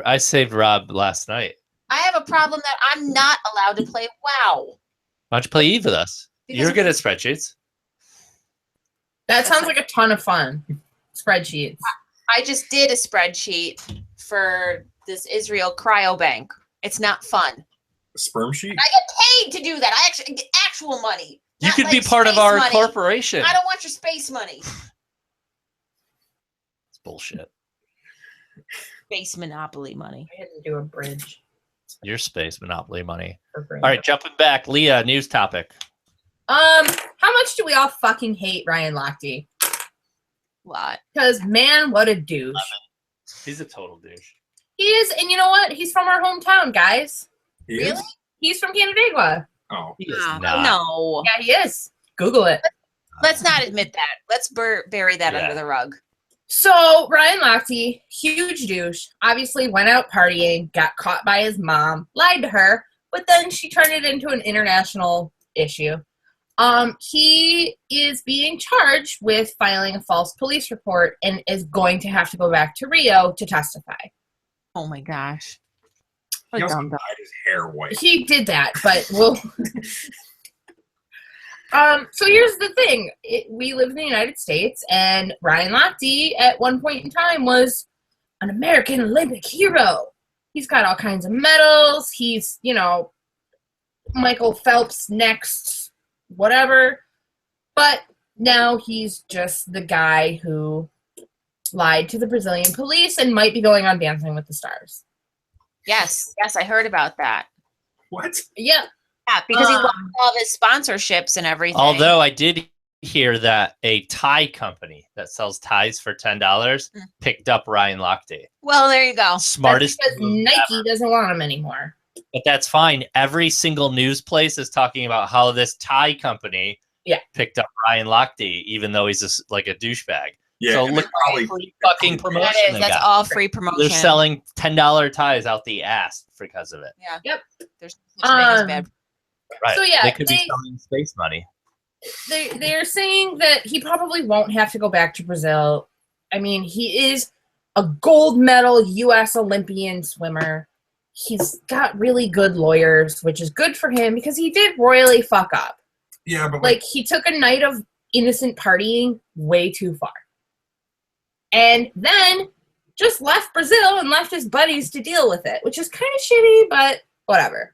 I saved Rob last night. I have a problem that I'm not allowed to play WoW. Why don't you play Eve with us? Because You're good at spreadsheets. That sounds like a ton of fun. Spreadsheets. I just did a spreadsheet for this Israel cryobank. It's not fun. A sperm sheet? I get paid to do that. I actually get actual money. You not could be like part of space our money. corporation. I don't want your space money. It's bullshit. Space monopoly money. I had to do a bridge Your space monopoly money. for free. All right, jumping back. Leah, news topic. How much do we all fucking hate Ryan Lochte? Lot. Because man, what a douche. He's a total douche. He is, and you know what? He's from our hometown, guys. He is? Really? He's from Canandaigua. Oh. He is Oh, not. no. Yeah, he is. Google it. Let's not admit that. Let's bury that Yeah. under the rug. So Ryan Lochte, huge douche, obviously went out partying, got caught by his mom, lied to her, but then she turned it into an international issue. He is being charged with filing a false police report and is going to have to go back to Rio to testify. Oh my gosh. He also dyed his hair white. He did that, but we'll. So here's the thing. We live in the United States, and Ryan Lochte at one point in time was an American Olympic hero. He's got all kinds of medals. He's, Michael Phelps next, whatever. But now he's just the guy who lied to the Brazilian police and might be going on Dancing with the Stars. Yes, I heard about that. What? Yeah. Yeah, because he lost all of his sponsorships and everything. Although I did hear that a tie company that sells ties for $10 picked up Ryan Lochte. Well, there you go. Smartest That's because move Nike ever. doesn't want him anymore. But that's fine. Every single news place is talking about how this tie company picked up Ryan Lochte, even though he's like a douchebag. Yeah. So and look they're probably at free fucking promotion. That is. they That's got. all free promotion. They're selling $10 ties out the ass because of it. Yeah. Yep. There's no such thing as bad. Right. So, yeah, they could be they- selling space money. They're saying that he probably won't have to go back to Brazil. I mean, he is a gold medal U.S. Olympian swimmer. He's got really good lawyers, which is good for him because he did royally fuck up. Yeah, but Like, he took a night of innocent partying way too far. And then just left Brazil and left his buddies to deal with it, which is kind of shitty, but whatever.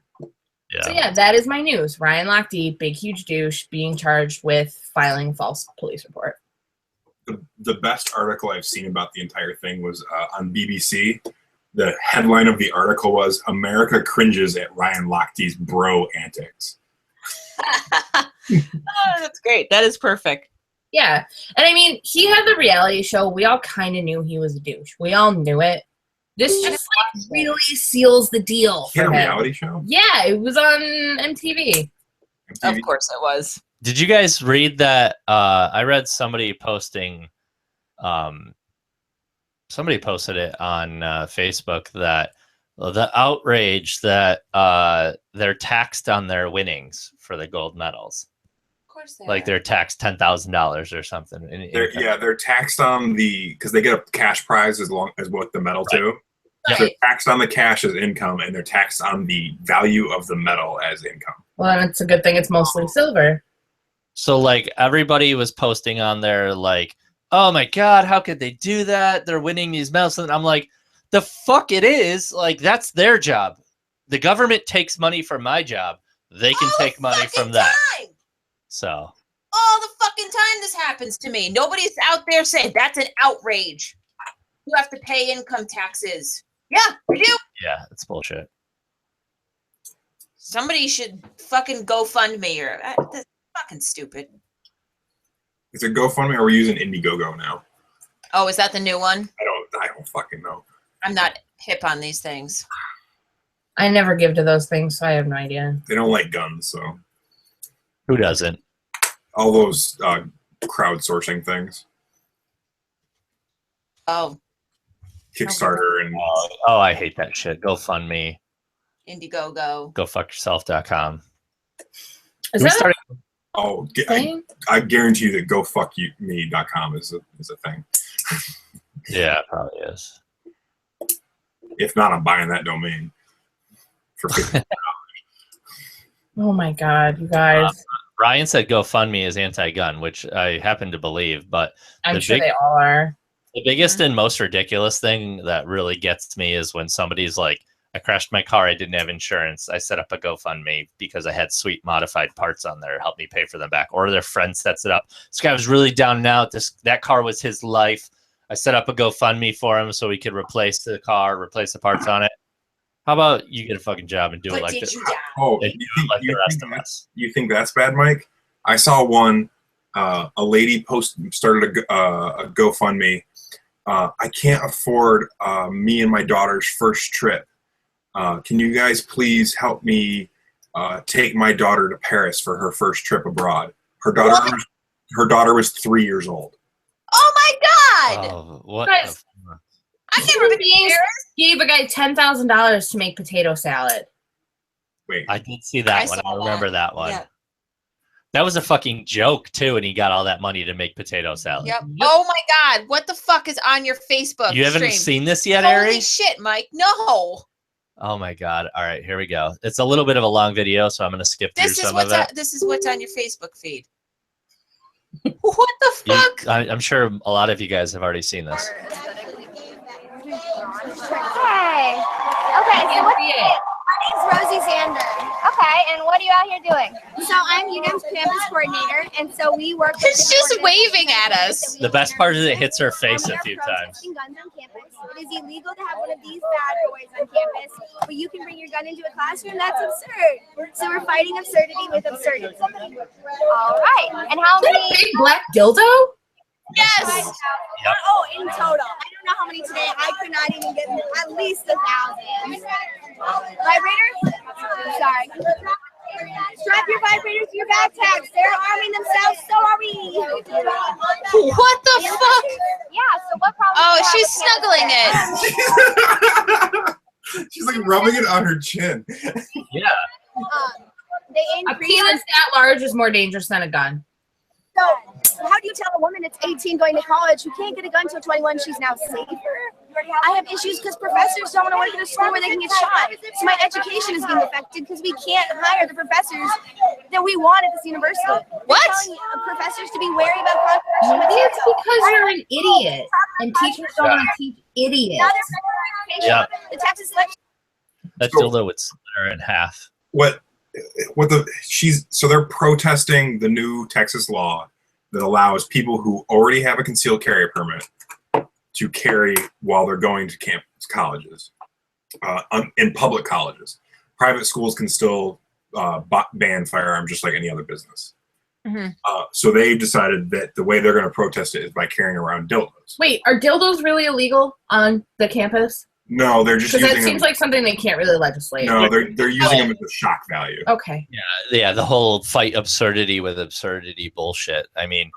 Yeah. So yeah, that is my news. Ryan Lochte, big huge douche, being charged with filing a false police report. the best article I've seen about the entire thing was on BBC. The headline of the article was "America cringes at Ryan Lochte's bro antics." Oh, that's great. That is perfect. Yeah, and I mean, he had the reality show. We all kind of knew he was a douche. We all knew it. This just like really seals the deal He had for a him. reality show. Yeah, it was on MTV. Of course it was. Did you guys read that? I read somebody posting, somebody posted it on Facebook that the outrage that they're taxed on their winnings for the gold medals. Of course they Like are. they're taxed $10,000 or something. They're taxed on because they get a cash prize as long as what the medal too. Right. So they're taxed on the cash as income, and they're taxed on the value of the medal as income. Well, and it's a good thing it's mostly silver. So like everybody was posting on there like, oh my God, how could they do that? They're winning these medals. And I'm like, the fuck it is. Like, that's their job. The government takes money from my job. They can All take the money fucking from that. time! So All the fucking time this happens to me. Nobody's out there saying that's an outrage. You have to pay income taxes. Yeah, we do. yeah, it's bullshit. Somebody should fucking GoFundMe or that's fucking stupid. Is it GoFundMe or are we using Indiegogo now? Oh, is that the new one? I don't fucking know. I'm not hip on these things. I never give to those things, so I have no idea. They don't like guns, so Who doesn't? all those crowdsourcing things, Oh, Kickstarter and Oh, I hate that shit. GoFundMe. Indiegogo. GoFuckYourself.com. Is We that started- oh, a thing? I guarantee you that GoFuckMe.com is a thing. Yeah, it probably is. If not, I'm buying that domain for $50. Oh my God, you guys. Ryan said GoFundMe is anti-gun, which I happen to believe, but I'm sure they all are. the biggest and most ridiculous thing that really gets me is when somebody's like, I crashed my car, I didn't have insurance. I set up a GoFundMe because I had sweet modified parts on there. Help me pay for them back. Or their friend sets it up. This guy was really down and out. That car was his life. I set up a GoFundMe for him so he could replace the car, replace the parts on it. How about you get a fucking job and do it But like did this? you die? Oh, And do it like the rest of us. you think that's bad, Mike? I saw one. A lady started a GoFundMe. I can't afford me and my daughter's first trip. Can you guys please help me take my daughter to Paris for her first trip abroad? Her daughter was 3 years old. Oh my God! Oh, what? Guys, the- I've never been beings here. gave a guy $10,000 to make potato salad. Wait, I did see that one. saw I remember that one. Yeah. That was a fucking joke too, and he got all that money to make potato salad. Yep. Oh my God! What the fuck is on your Facebook? You haven't stream? seen this yet, Holy Ari? shit, Mike! No. Oh my God! All right, here we go. It's a little bit of a long video, so I'm going to skip through This is some what's of it. this is what's on your Facebook feed. What the fuck? I'm sure a lot of you guys have already seen this. Hey. Okay, so what's your name? My name's Rosie Zander. Okay, and what are you out here doing? So I'm UNM's campus coordinator, and so we work with It's just waving at us. The best part is it hits her face a few times. Guns on campus. It is illegal to have one of these bad boys on campus, but you can bring your gun into a classroom. That's absurd. So we're fighting absurdity with absurdity. All right, and how Is that a many? big black dildo? Yes. Yep. Oh, in total. I don't know how many today. I could not even get at least 1,000. Vibrators? Sorry. Strap your vibrators to your backpacks. They're arming themselves. So are we. What the fuck? Yeah. So what problem? Oh, do you she's have with snuggling it. she's like rubbing it on her chin. Yeah. They A increase. penis that large is more dangerous than a gun. So, how do you tell a woman that's 18 going to college who can't get a gun until 21 she's now safer? I have issues because professors don't want to work at a school where they can get shot. So my education is being affected because we can't hire the professors that we want at this university. What? They're telling professors to be wary about controversial Maybe it's material. because you're an idiot, and teachers don't want to teach idiots. Now they're fighting education. Yeah. The Texas election. That dildo would split her in half. So they're protesting the new Texas law that allows people who already have a concealed carry permit to carry while they're going to colleges, in public colleges. Private schools can still ban firearms just like any other business. Mm-hmm. So they've decided that the way they're going to protest it is by carrying around dildos. Wait, are dildos really illegal on the campus? No, they're just Because using that seems them. like something they can't really legislate. No, they're using them as a shock value. Okay. Yeah, the whole fight absurdity with absurdity bullshit. I mean,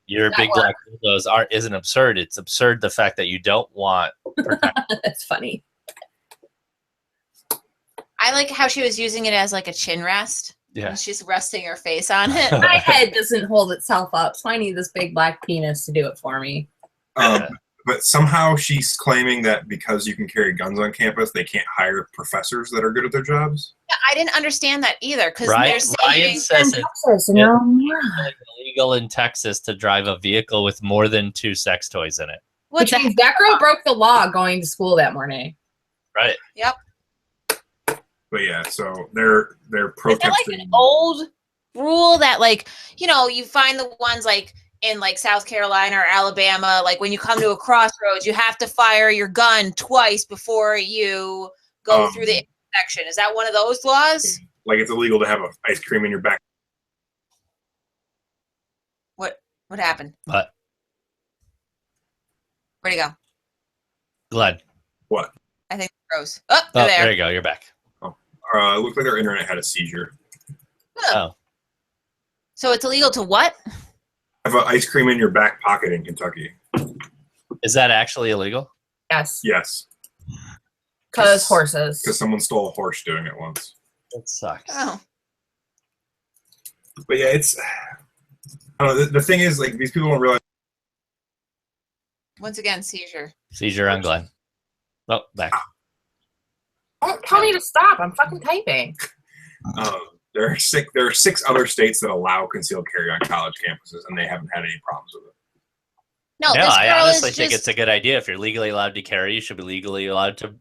your That big black dildos isn't absurd. It's absurd the fact that you don't want protection. That's funny. I like how she was using it as like a chin rest. Yeah. And she's resting her face on it. My head doesn't hold itself up, so I need this big black penis to do it for me. But somehow she's claiming that because you can carry guns on campus, they can't hire professors that are good at their jobs. Yeah, I didn't understand that either because Ryan, they're saying Ryan says it's Texas, you know? illegal in Texas to drive a vehicle with more than 2 sex toys in it. Which means that girl broke the law going to school that morning. Right. Yep. But yeah, so they're Is that protesting. like an old rule that like, you know, you find the ones like in like South Carolina or Alabama, like when you come to a crossroads, you have to fire your gun twice before you go through the intersection. Is that one of those laws? Like it's illegal to have ice cream in your back. What happened? But Where'd he go? Glenn. What? I think it froze. Oh, they're Oh, there. there you go. You're back. It looked like their internet had a seizure. Oh. So it's illegal to what? Have ice cream in your back pocket in Kentucky. Is that actually illegal? Yes. Yes, Because horses. because someone stole a horse doing it once. That sucks. Oh. But yeah, it's. I don't know. The thing is, like, these people don't realize. Once again, seizure. Seizure on Glenn. Oh, back. Don't tell me to stop. I'm fucking typing. There are six other states that allow concealed carry on college campuses, and they haven't had any problems with it. No, No, this I girl honestly is think just, it's a good idea. If you're legally allowed to carry, you should be legally allowed to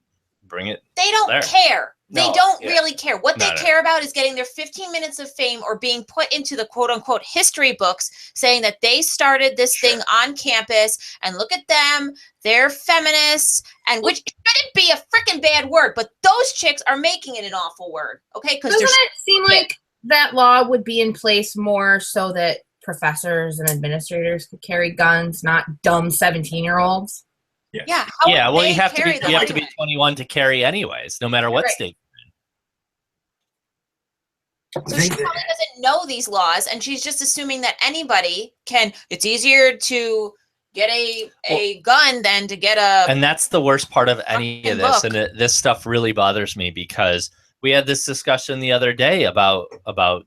bring it. they don't there. care. They No, don't yeah. really care. What they No. care about is getting their 15 minutes of fame or being put into the quote unquote history books saying that they started this thing on campus and look at them, they're feminists, and which shouldn't be a freaking bad word, but those chicks are making it an awful word. Okay? Because Doesn't it seem like that law would be in place more so that professors and administrators could carry guns, not dumb 17-year-olds? yeah, Yeah, well, you have to be 21 to carry anyways, no matter what Right. state. So she probably doesn't know these laws, and she's just assuming that anybody can. It's easier to get a gun than to get a. And that's the worst part of any of this. Look. And this stuff really bothers me because we had this discussion the other day about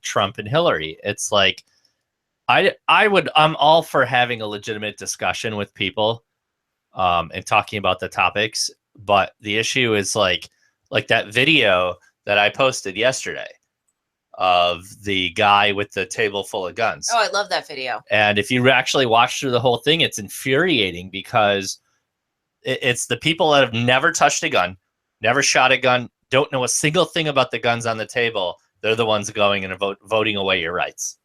Trump and Hillary. It's like I'm all for having a legitimate discussion with people and talking about the topics. But the issue is like that video that I posted yesterday of the guy with the table full of guns. Oh, I love that video. And if you actually watch through the whole thing, it's infuriating because it's the people that have never touched a gun, never shot a gun, don't know a single thing about the guns on the table. They're the ones going and voting away your rights.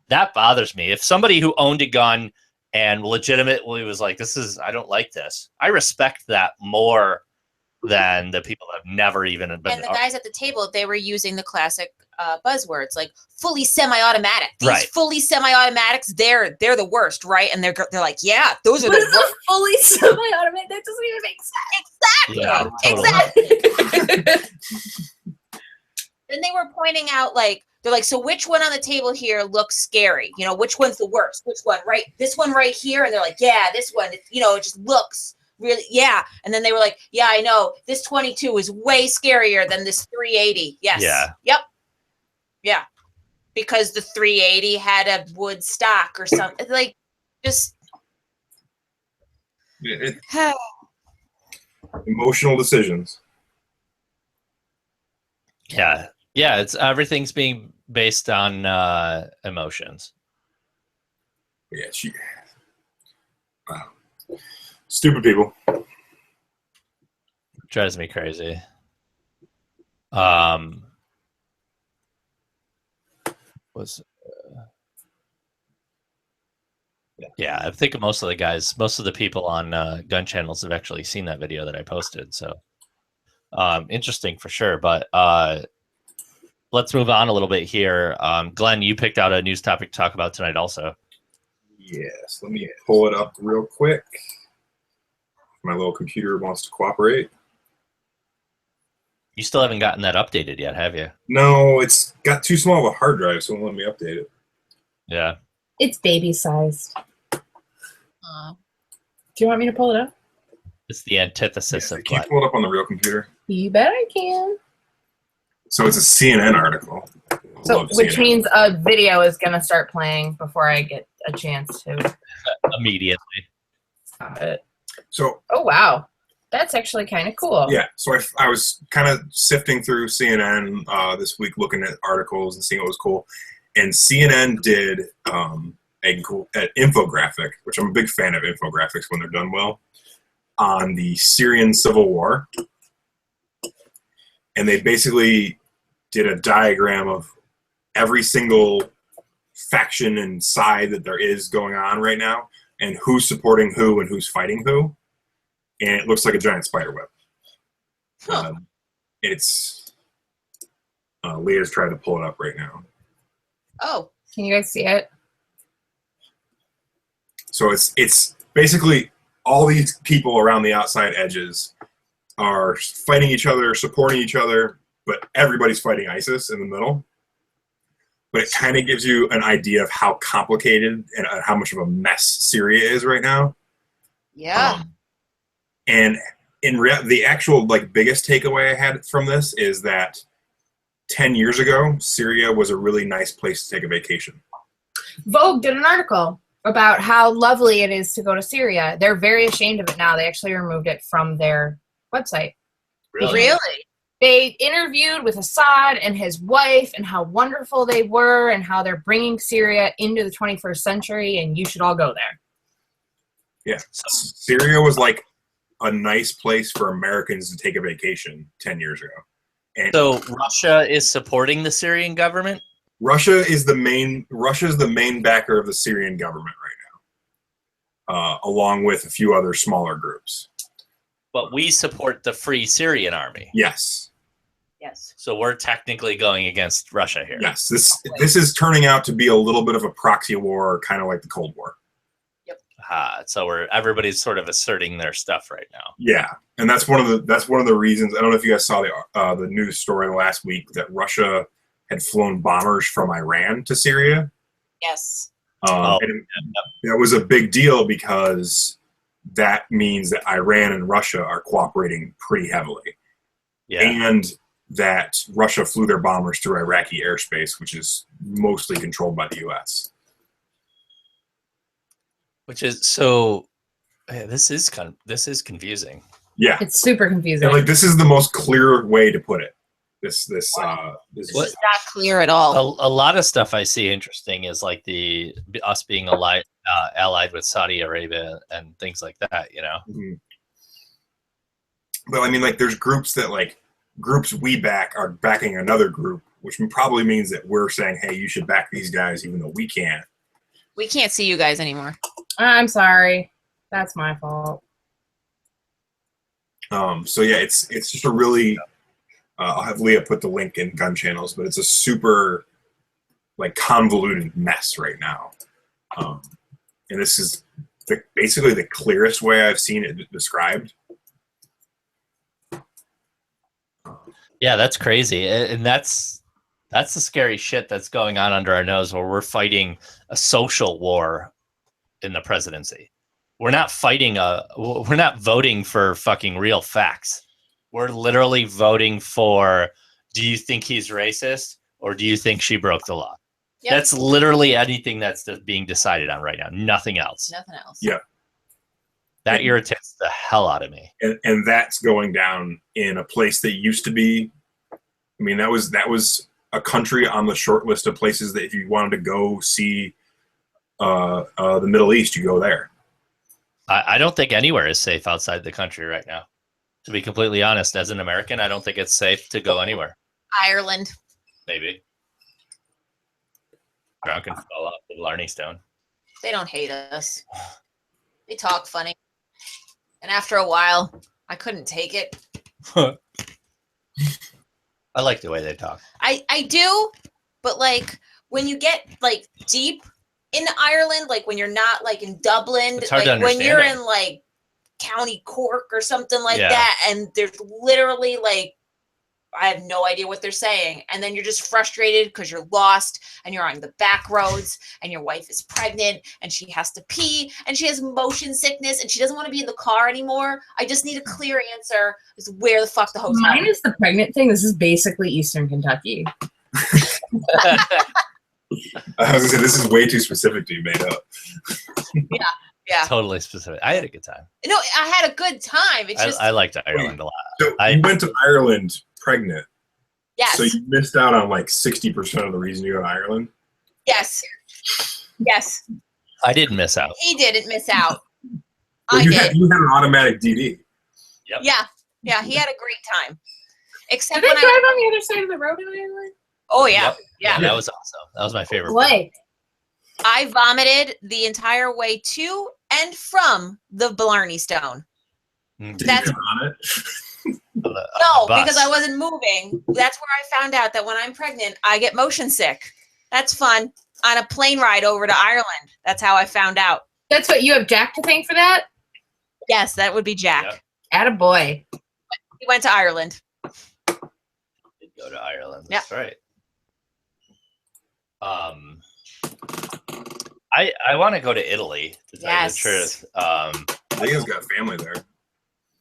That bothers me. If somebody who owned a gun and legitimately was like, I don't like this, I respect that more than the people that have never even been. And the guys at the table, they were using the classic buzzwords like fully semi-automatic. These fully semi-automatics, they're the worst, right? And they're like, yeah, those are What the is a fully semi-automatic? That doesn't even make sense. Exactly. Yeah, totally. Exactly. Then they were pointing out they're like, so which one on the table here looks scary? You know, which one's the worst? Which one, right? This one right here. And they're like, yeah, this one, it just looks really, yeah. And then they were like, yeah, I know. This 22 is way scarier than this 380. Yes. Yeah. Yep. Yeah. Because the 380 had a wood stock or something. Like, just. Emotional decisions. Yeah. Yeah. It's everything's being based on emotions. Yeah. Stupid people. Drives me crazy. Yeah, I think most of the people on gun channels have actually seen that video that I posted. So interesting for sure. But let's move on a little bit here. Glenn, you picked out a news topic to talk about tonight also. Yes, let me pull it up real quick. My little computer wants to cooperate. You still haven't gotten that updated yet, have you? No, it's got too small of a hard drive, so it won't let me update it. Yeah. It's baby sized. Do you want me to pull it up? It's the antithesis of Can you Glenn. pull it up on the real computer? You bet I can. So it's a CNN article. So, Love which CNN. means a video is going to start playing before I get a chance to Immediately. stop it. So, oh, wow. That's actually kind of cool. yeah, so I was kind of sifting through CNN this week, looking at articles and seeing what was cool. And CNN did an infographic, which I'm a big fan of infographics when they're done well, on the Syrian civil war. And they basically did a diagram of every single faction and side that there is going on right now, and who's supporting who and who's fighting who. And it looks like a giant spider web. Huh. It's Leah's trying to pull it up right now. Oh. Can you guys see it? So it's basically all these people around the outside edges are fighting each other, supporting each other, but everybody's fighting ISIS in the middle. But it kind of gives you an idea of how complicated and how much of a mess Syria is right now. Yeah. And in the actual biggest takeaway I had from this is that 10 years ago, Syria was a really nice place to take a vacation. Vogue did an article about how lovely it is to go to Syria. They're very ashamed of it now. They actually removed it from their website. Really? They interviewed with Assad and his wife and how wonderful they were and how they're bringing Syria into the 21st century, and you should all go there. Yeah. Syria was like a nice place for Americans to take a vacation 10 years ago. And So Russia is supporting the Syrian government? Russia is the main backer of the Syrian government right now, along with a few other smaller groups. But we support the Free Syrian Army. Yes. Yes. So we're technically going against Russia here. Yes. This is turning out to be a little bit of a proxy war, kind of like the Cold War. So everybody's sort of asserting their stuff right now. Yeah, and that's one of the reasons. I don't know if you guys saw the news story last week that Russia had flown bombers from Iran to Syria. Yes. And that was a big deal because that means that Iran and Russia are cooperating pretty heavily. Yeah. And that Russia flew their bombers through Iraqi airspace, which is mostly controlled by the U.S. Which is so. This is confusing. Yeah, It's super confusing. and like this is the most clear way to put it. This It's not clear at all. A lot of stuff I see interesting is like us being allied with Saudi Arabia and things like that. You know. Mhm. But I mean, like, there's groups that like groups we back are backing another group, which probably means that we're saying, hey, you should back these guys, even though we can't. We can't see you guys anymore. I'm sorry. That's my fault. So yeah, it's just a really. I'll have Leah put the link in Gun Channels, but it's a super like convoluted mess right now, and this is basically the clearest way I've seen it described. Yeah, that's crazy, and that's the scary shit that's going on under our nose, where we're fighting a social war in the presidency. We're not voting for fucking real facts. We're literally voting for, do you think he's racist or do you think she broke the law? Yep. That's literally anything that's being decided on right now. Nothing else. Nothing else. Yeah. That irritates the hell out of me. And that's going down in a place that used to be. I mean, that was a country on the short list of places that if you wanted to go see the Middle East, you go there. I don't think anywhere is safe outside the country right now. To be completely honest, as an American, I don't think it's safe to go anywhere. Ireland. Maybe. Drunk and fall off the Blarney Stone. They don't hate us. They talk funny. And after a while, I couldn't take it. I like the way they talk. I do, but like when you get like deep in Ireland, like when you're not like in Dublin, It's hard like to when you're understand in like County Cork or something like Yeah. that, and there's literally like I have no idea what they're saying, and then you're just frustrated because you're lost and you're on the back roads and your wife is pregnant and she has to pee and she has motion sickness and she doesn't want to be in the car anymore. I just need a clear answer as to where the fuck the hotel Mine is the pregnant thing. This is basically Eastern Kentucky. I was gonna say this is way too specific to be made up. Yeah. Totally specific. I had a good time. No, I had a good time. It's just I liked Ireland a lot. So you went to Ireland pregnant. yes. So you missed out on like 60% of the reason you go to Ireland. Yes. Yes. I didn't miss out. He didn't miss out. Well, I you did. had an automatic DD. Yep. Yeah. Yeah. He had a great time. Except Did they when drive I. on the other side of the road in Ireland? Oh, yeah. Yep. Yeah. That was awesome. That was my favorite. part. What? I vomited the entire way to and from the Blarney Stone. Mm. Did That's- you get on it? No, because I wasn't moving. That's where I found out that when I'm pregnant, I get motion sick. That's fun. On a plane ride over to Ireland. That's how I found out. That's what you have Jack to thank for that? Yes, that would be Jack. Yep. Attaboy. He went to Ireland. Did go to Ireland. That's right. I want to go to Italy, to tell you the truth. Leah's got family there.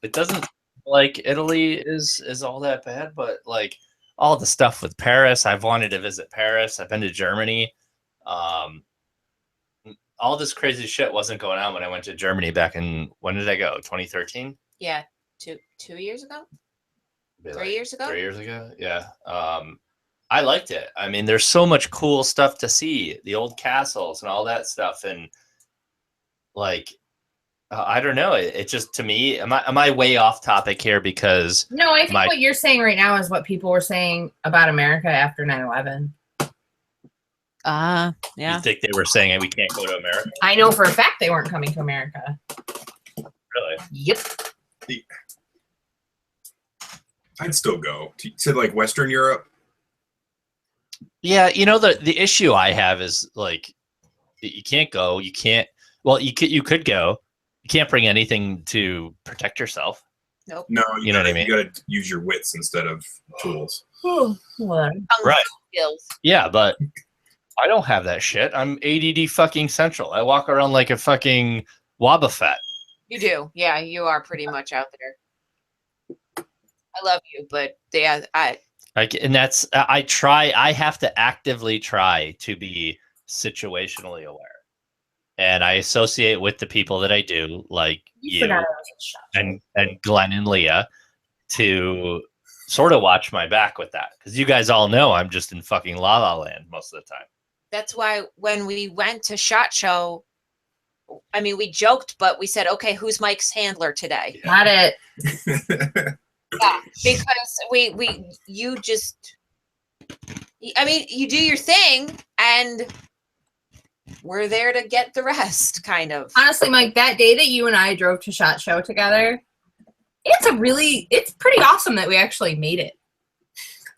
It doesn't like Italy is all that bad, but like all the stuff with Paris, I've wanted to visit Paris. I've been to Germany. All this crazy shit wasn't going on when I went to Germany back in, when did I go? 2013? Yeah, two years ago. Maybe 3 years ago. 3 years ago, yeah. I liked it. I mean, there's so much cool stuff to see, the old castles and all that stuff, and like, I don't know. It just, to me, am I way off topic here? Because No, I think what you're saying right now is what people were saying about America after 9/11. Yeah. you think they were saying, hey, we can't go to America? I know for a fact they weren't coming to America. Really? Yep. I'd still go to like Western Europe. Yeah, the issue I have is like, you can't go. You can't. Well, you could go. You can't bring anything to protect yourself. Nope. No, You know what I mean? You got to use your wits instead of tools. Right. Skills. Yeah, but I don't have that shit. I'm ADD fucking central. I walk around like a fucking Wobbuffet. You do. Yeah, you are pretty much out there. I love you, but yeah, I have to actively try to be situationally aware. And I associate with the people that I do, like you and Glenn and Leah, to sort of watch my back with that. Because you guys all know I'm just in fucking La La Land most of the time. That's why when we went to SHOT Show, I mean, we joked, but we said, okay, who's Mike's handler today? Got it. Yeah, because you just, I mean, you do your thing and we're there to get the rest, kind of. Honestly, Mike, that day that you and I drove to SHOT Show together, it's pretty awesome that we actually made it.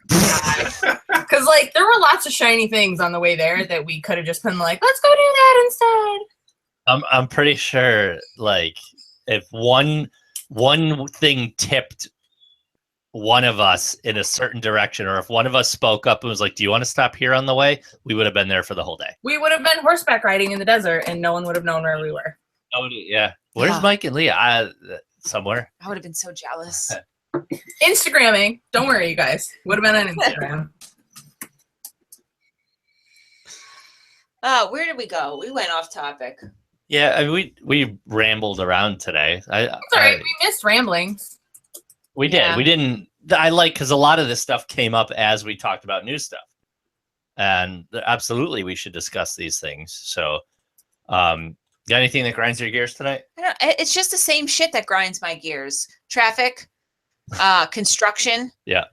Because like there were lots of shiny things on the way there that we could have just been like, let's go do that instead. I'm pretty sure like if one thing tipped one of us in a certain direction, or if one of us spoke up and was like, do you want to stop here on the way, we would have been there for the whole day. We would have been horseback riding in the desert and no one would have known where we were. Oh yeah. Where's Mike and Leah? Somewhere. I would have been so jealous. Instagramming. Don't worry, you guys. Would have been on Instagram. Where did we go? We went off topic. Yeah, I mean, we rambled around today. It's all right. We missed ramblings. We did. Yeah. We didn't. Because a lot of this stuff came up as we talked about new stuff, and absolutely we should discuss these things. So, got anything that grinds your gears tonight? It's just the same shit that grinds my gears. Traffic, construction. Yeah.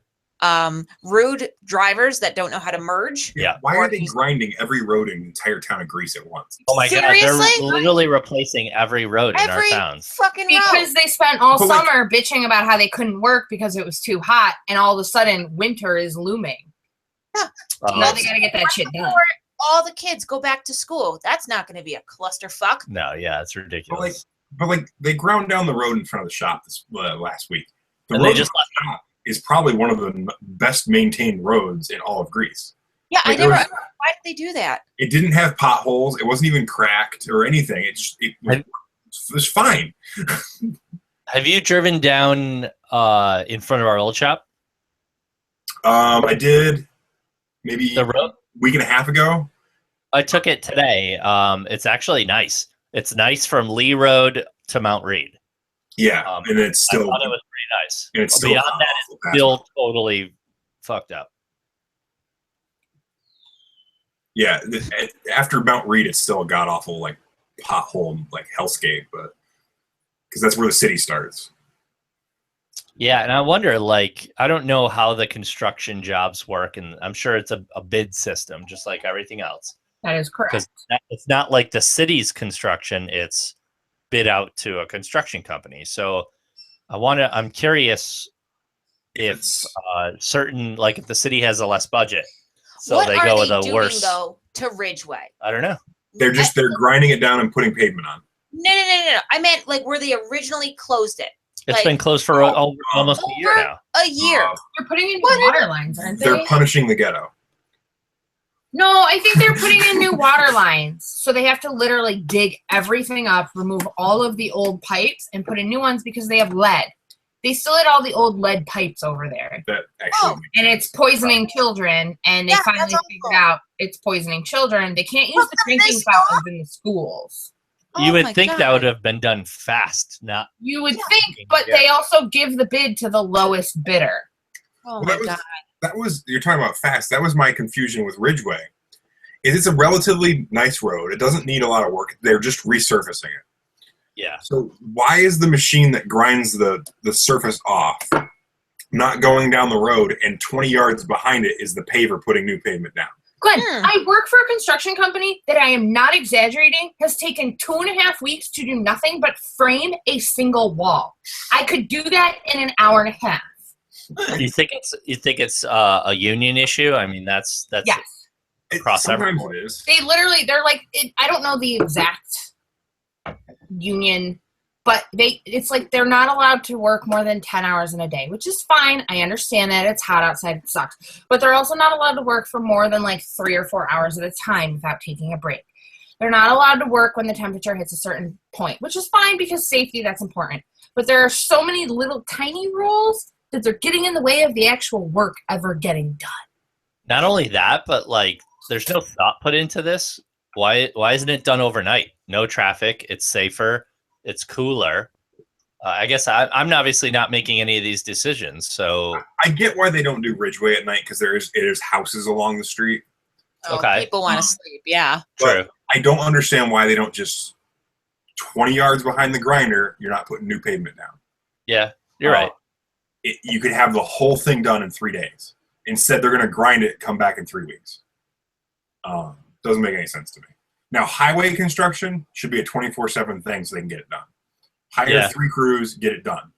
Rude drivers that don't know how to merge. Yeah. Why are they grinding every road in the entire town of Greece at once? Oh my God, Seriously? they're literally replacing every road in our Every towns. fucking road. Because they spent all summer bitching about how they couldn't work because it was too hot, and all of a sudden winter is looming. Yeah. Now they gotta get that shit done. All the kids go back to school. That's not going to be a clusterfuck. No, yeah, it's ridiculous. But they ground down the road in front of the shop this last week. The And road they just is probably one of the best maintained roads in all of Greece. Yeah, Like, why did they do that? It didn't have potholes. It wasn't even cracked or anything. It was fine. Have you driven down in front of our old shop? I did maybe The road? a week and a half ago. I took it today. It's actually nice. It's nice from Lee Road to Mount Reed. Yeah, and it's still. I thought it was pretty nice. And it's still beyond that, it's still totally fucked up. Yeah, after Mount Reed, it's still a god awful like pothole like hellscape, but because that's where the city starts. Yeah, and I wonder, like, I don't know how the construction jobs work, and I'm sure it's a bid system, just like everything else. That is correct. Because it's not like the city's construction; it's bid out to a construction company. So I'm curious if certain, like, if the city has a less budget, so what they are go they with a doing, worse. though, to Ridgeway? I don't know. They're grinding it down and putting pavement on. No. I meant like where they originally closed it. It's Like, been closed for almost a year now. A year. They're putting in new water lines, aren't they? They're punishing the ghetto. No, I think they're putting in new water lines. So they have to literally dig everything up, remove all of the old pipes, and put in new ones because they have lead. They still had all the old lead pipes over there. That actually, and it's poisoning children. And they finally figured out it's poisoning children. They can't use the drinking fountains in the schools. You would think that would have been done fast, not. You would think, but they also give the bid to the lowest bidder. Oh Well, my God. that was you're talking about fast. That was my confusion with Ridgeway. It's a relatively nice road. It doesn't need a lot of work. They're just resurfacing it. Yeah. So why is the machine that grinds the surface off not going down the road, and 20 yards behind it is the paver putting new pavement down? Glenn, I work for a construction company that, I am not exaggerating, has taken 2.5 weeks to do nothing but frame a single wall. I could do that in an hour and a half. You think it's a union issue? I mean, that's Yes. across Sometimes everyone. it is. They're like, I don't know the exact union, but it's like they're not allowed to work more than 10 hours in a day, which is fine. I understand that it's hot outside, it sucks, but they're also not allowed to work for more than like 3 or 4 hours at a time without taking a break. They're not allowed to work when the temperature hits a certain point, which is fine because safety, that's important. But there are so many little tiny rules that they're getting in the way of the actual work ever getting done. Not only that, but like there's no thought put into this. Why isn't it done overnight? No traffic. It's safer. It's cooler. I guess I'm obviously not making any of these decisions. So I get why they don't do Ridgeway at night because there's houses along the street. Oh, Okay. people want to sleep. Yeah. true. I don't understand why they don't just 20 yards behind the grinder. You're not putting new pavement down. Yeah, you're right. You could have the whole thing done in 3 days. Instead, they're going to grind it, come back in 3 weeks. Doesn't make any sense to me. Now, highway construction should be a 24/7 thing so they can get it done. Hire 3 crews, get it done.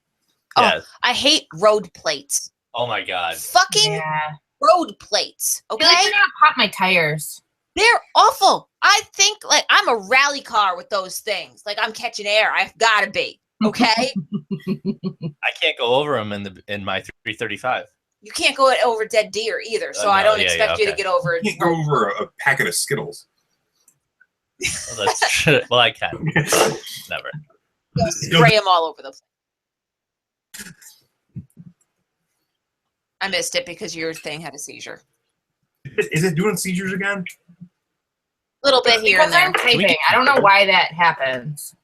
Yeah. I hate road plates. Oh my God. Fucking Yeah. road plates. I Okay? feel like they're gonna pop my tires. They're awful. I think like I'm a rally car with those things. Like I'm catching air. I've got to be. Okay? I can't go over them in my 335. You can't go over dead deer either. So Oh, I no, don't yeah, expect you to okay. get over You can't go over a packet of Skittles. Well, that's true. Well, I can. Never. You'll spray them all over the place. I missed it because your thing had a seizure. Is it doing seizures again? Little bit here and Because there. I'm typing. I don't know why that happens.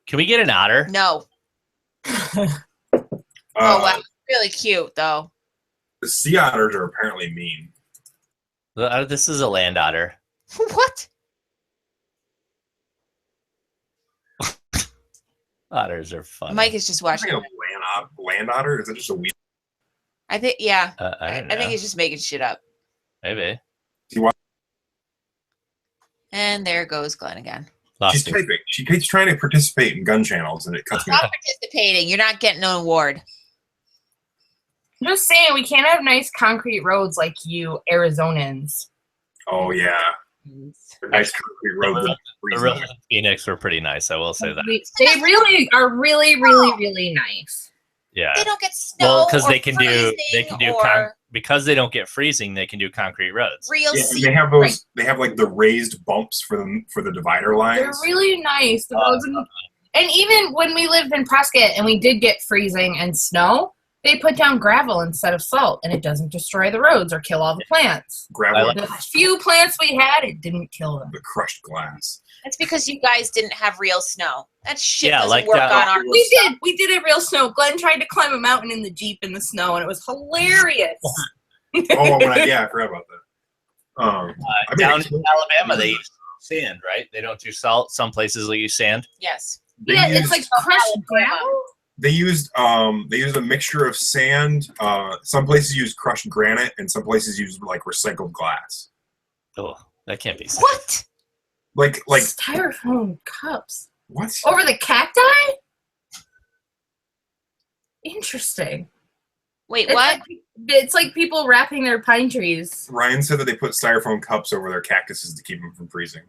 Can we get an otter? No. Oh, wow. Really cute though. The sea otters are apparently mean. This is a land otter. What? Otters are fun. Mike is just I think watching. a land otter? Is it just a weed? I think, yeah. I don't know. I think he's just making shit up. Maybe. And there goes Glenn again. Lost She's it. typing. She keeps trying to participate in gun channels, and it cuts me Stop off. participating. You're not getting an award. I'm just saying, we can't have nice concrete roads like you Arizonans. Oh, yeah. A nice concrete road. The roads in Phoenix were pretty nice. I will say that. They really are really, really, really nice. Yeah. They don't get snow. Well, because or they can do freezing because they don't get freezing, they can do concrete roads. real Yeah, sea. and they have those. They have like the raised bumps for the divider They're lines. really nice. The roads and even when we lived in Prescott and we did get freezing and snow, they put down gravel instead of salt, and it doesn't destroy the roads or kill all the plants. Gravel, The few plants we had, it didn't kill them. the crushed glass. That's because you guys didn't have real sno. That shit Yeah, doesn't like work that. on our. We did a real snow. Glenn tried to climb a mountain in the Jeep in the snow, and it was hilarious. I forgot about that. I mean, Down in Alabama, they use sand, right? They don't do salt. Some places they use sand. Yes. they Yeah, used, it's like crushed gravel. they used a mixture of sand. Some places use crushed granite, and some places use like recycled glass. Oh, that can't be safe. What? Like Styrofoam cups what? over the cacti. Interesting. Wait, It's what? like- it's like people wrapping their pine trees. Ryan said that they put styrofoam cups over their cactuses to keep them from freezing.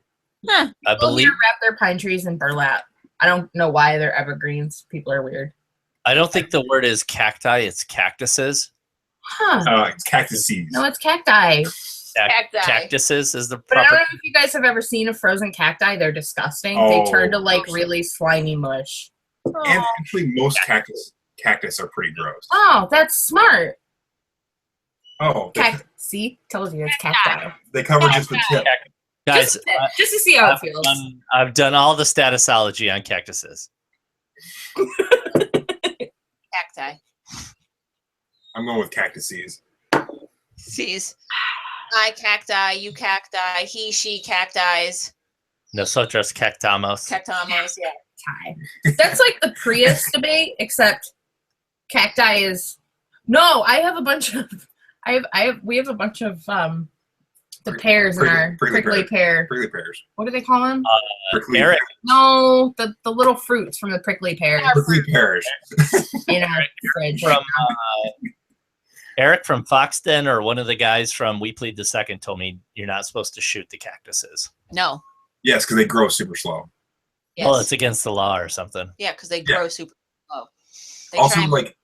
I People believe. here wrap their pine trees in burlap. I don't know why they're evergreens. People are weird. I don't think the word is cacti. It's cactuses. Huh. It's cactus seeds. No, it's cacti. Cacti. Cactuses is the But I don't proper. know if you guys have ever seen a frozen cacti. They're disgusting. Oh. They turn to like really slimy mush. And actually, most cactus are pretty gross. Oh, that's smart. Oh, See? Told you it's cacti. they cover just the tip. Guys, Just to see how it feels. I've done all the statusology on cactuses. Cacti. I'm going with cactuses. Sees. I cacti, you cacti, he, she cactis. Nosotros cactamos. Cactamos, yeah. Cacti. That's like the Prius debate, except cacti is. No, I have a bunch of. We have a bunch of the pears in our prickly pear. Prickly pears. What do they call them? Eric. No, the little fruits from the prickly pears Prickly pears. in our fridge. From Eric from Foxton, or one of the guys from We Plead the Second, told me you're not supposed to shoot the cactuses. No. Yes, because they grow super slow. Yes. Oh, it's against the law or something. Yeah, because they grow super slow. They Also, try and- like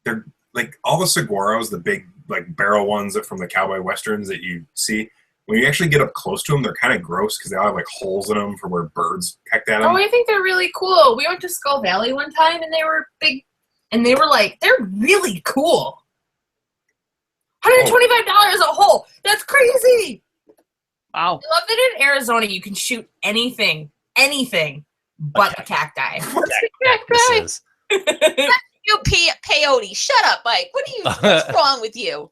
they're like all the saguaros, the big like barrel ones that from the cowboy westerns that you see. When you actually get up close to them, they're kind of gross because they all have like holes in them for where birds pecked at them. Oh, I think they're really cool. We went to Skull Valley one time, and they were big, and they were like, they're really cool. $125 a hole. That's crazy. Wow. I love that in Arizona you can shoot anything but the cacti. Cactuses. You peyote. Shut up, Mike. What's wrong with you?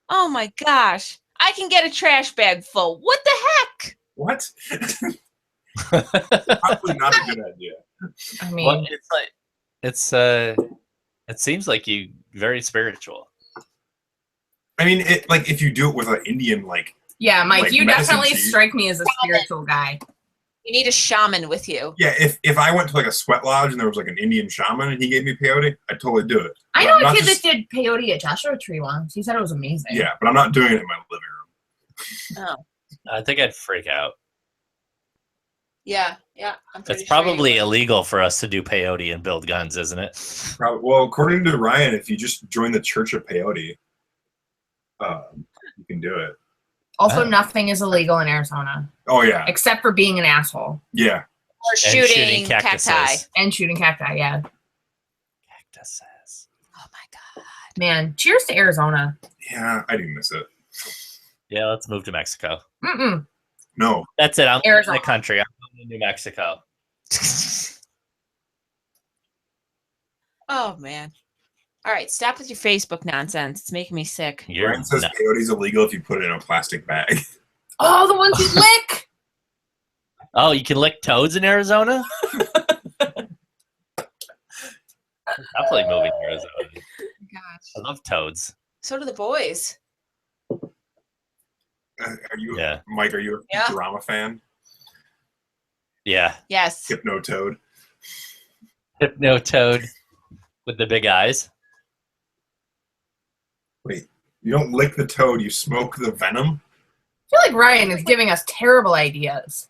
Oh my gosh. I can get a trash bag full. What the heck? What? Probably not a good idea. I mean, Well, it seems like you very spiritual. I mean, it like if you do it with an Indian like. yeah, Mike, like you medicine definitely tea. strike me as a spiritual guy. You need a shaman with you. Yeah, if I went to like a sweat lodge and there was like an Indian shaman and he gave me peyote, I'd totally do it. I But know I'm a not kid just- that did peyote at Joshua Tree once. He said it was amazing. Yeah, but I'm not doing it in my living room. Oh. I think I'd freak out. Yeah. I'm pretty It's sure you probably would. illegal for us to do peyote and build guns, isn't it? Probably, well, according to Ryan, if you just join the Church of Peyote, you can do it. Also, Oh. nothing is illegal in Arizona Oh yeah, except for being an asshole yeah. Or shooting cactuses. cacti. and shooting cacti. Yeah, Cactuses. Oh my god. man. Cheers to Arizona. Yeah, I do miss it. Yeah, let's move to Mexico. Mm-mm. No, That's it. I'm in Arizona. the country. I'm going to New Mexico. Oh man. All right, stop with your Facebook nonsense. It's making me sick. You're Ryan says nuts. peyote's illegal if you put it in a plastic bag. Oh, the ones you lick. Oh, you can lick toads in Arizona? Definitely moving to Arizona. Gosh. I love toads. So do the boys. Are you, Yeah. Mike? Are you a Yeah. drama fan? Yeah. Yes. Hypno Toad. Hypno toad with the big eyes. Wait, you don't lick the toad. You smoke the venom. I feel like Ryan is giving us terrible ideas.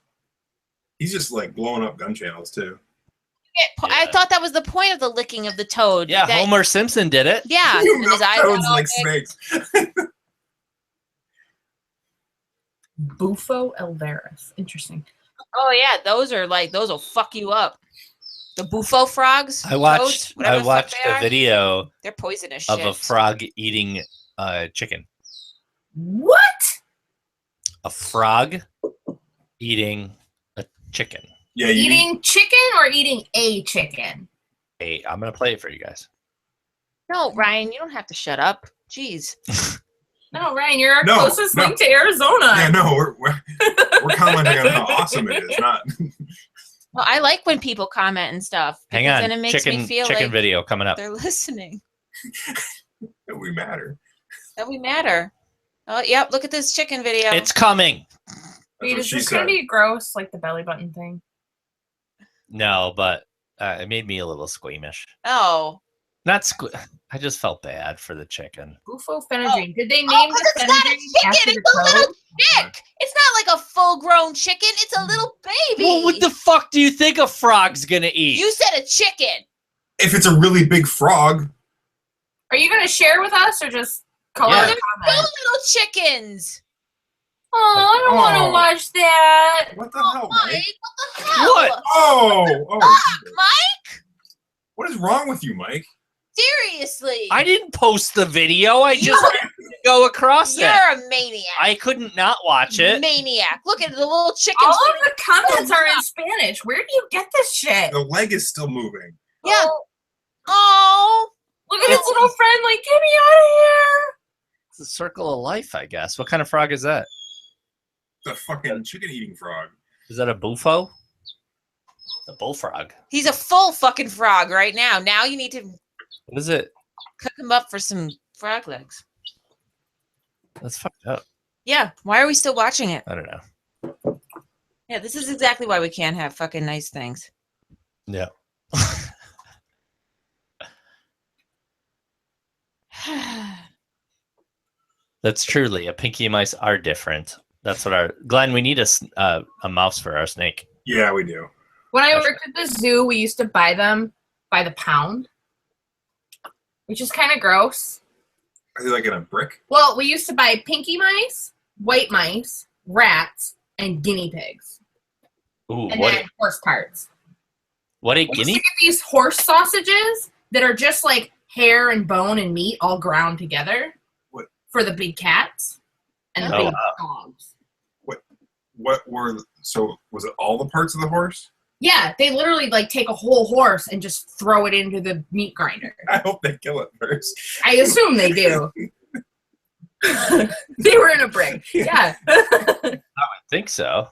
He's just like blowing up gun channels too. I thought that was the point of the licking of the toad. Yeah, that- Homer Simpson did it. Yeah. You and milk his eyes toads got all like big. snakes. Bufo Alvarez. Interesting. Oh yeah, those will fuck you up. The bufo frogs. I watched toads, whatever the fuck watched they a are, video They're poisonous of shit. a frog eating chicken. What? A frog eating a chicken. Yeah, you Eating chicken or eating a chicken? Hey, I'm gonna play it for you guys. No, Ryan, you don't have to shut up. Jeez. No, Ryan, you're our No, closest no. link to Arizona. Yeah, no, we're commenting on how awesome it is. Not Well, I like when people comment and stuff. Hang because on, Then it makes me feel chicken like video coming up. they're listening. that we matter. That we matter. Oh, yep. Look at this chicken video. It's coming. That's Wait, what is she this going said. to be gross, like the belly button thing? No, but it made me a little squeamish. Oh. Not I just felt bad for the chicken. Bufo Fenadrine. Did they name Oh, 'cause the it's not a Fenadrine after chicken. the It's a little toad? chick. It's not like a full-grown chicken. It's a little baby. Well, what the fuck do you think a frog's gonna eat? You said a chicken. If it's a really big frog, Are you going to share with us or just call Yeah. out a Two comment? little chickens. Oh, I don't want Oh. to watch that. what the Oh, hell, Mike, Mike? what the hell? What? Oh, Mike? what is wrong with you, Mike? Seriously. I didn't post the video. I just had to go across You're it. a maniac. I couldn't not watch it. Maniac. Look at the little chickens. All of the comments are in Spanish. Where do you get this shit? The leg is still moving. Yeah. Oh. Look at his little friend, like, get me out of here. It's a circle of life, I guess. What kind of frog is that? The fucking chicken-eating frog. Is that a bufo? The bullfrog. He's a full fucking frog right now. Now you need to What is it? cook him up for some frog legs. That's fucked up. Yeah. Why are we still watching it? I don't know. Yeah, this is exactly why we can't have fucking nice things. Yeah. That's true, Leah. Pinky mice are different. That's what our Glenn. We need a mouse for our snake. Yeah, we do. When I worked at the zoo, we used to buy them by the pound, which is kind of gross. Are they like in a brick? Well, we used to buy pinky mice, white mice, rats, and guinea pigs. Ooh, And what? then horse parts. What a We used to guinea? get these horse sausages that are just like hair and bone and meat all ground together. What? For the big cats and the Oh, big wow. dogs. What were, so was it all the parts of the horse? Yeah, they literally like take a whole horse and just throw it into the meat grinder. I hope they kill it first. I assume they do. They were in a brick. Yeah. I think so.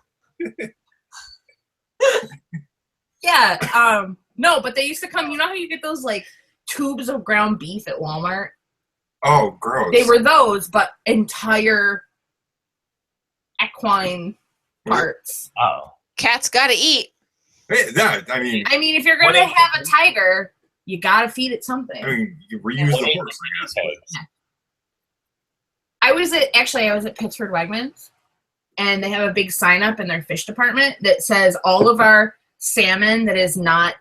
Yeah. No, but they used to come, you know how you get those like tubes of ground beef at Walmart? Oh, gross. They were those, but entire equine parts. Oh, Cats gotta eat. Hey, yeah, I mean, If you're What gonna if- have a tiger, you gotta feed it something. you reuse What the if- horse, I guess. but- I was at Pittsford Wegmans, and they have a big sign up in their fish department that says all of our salmon that is not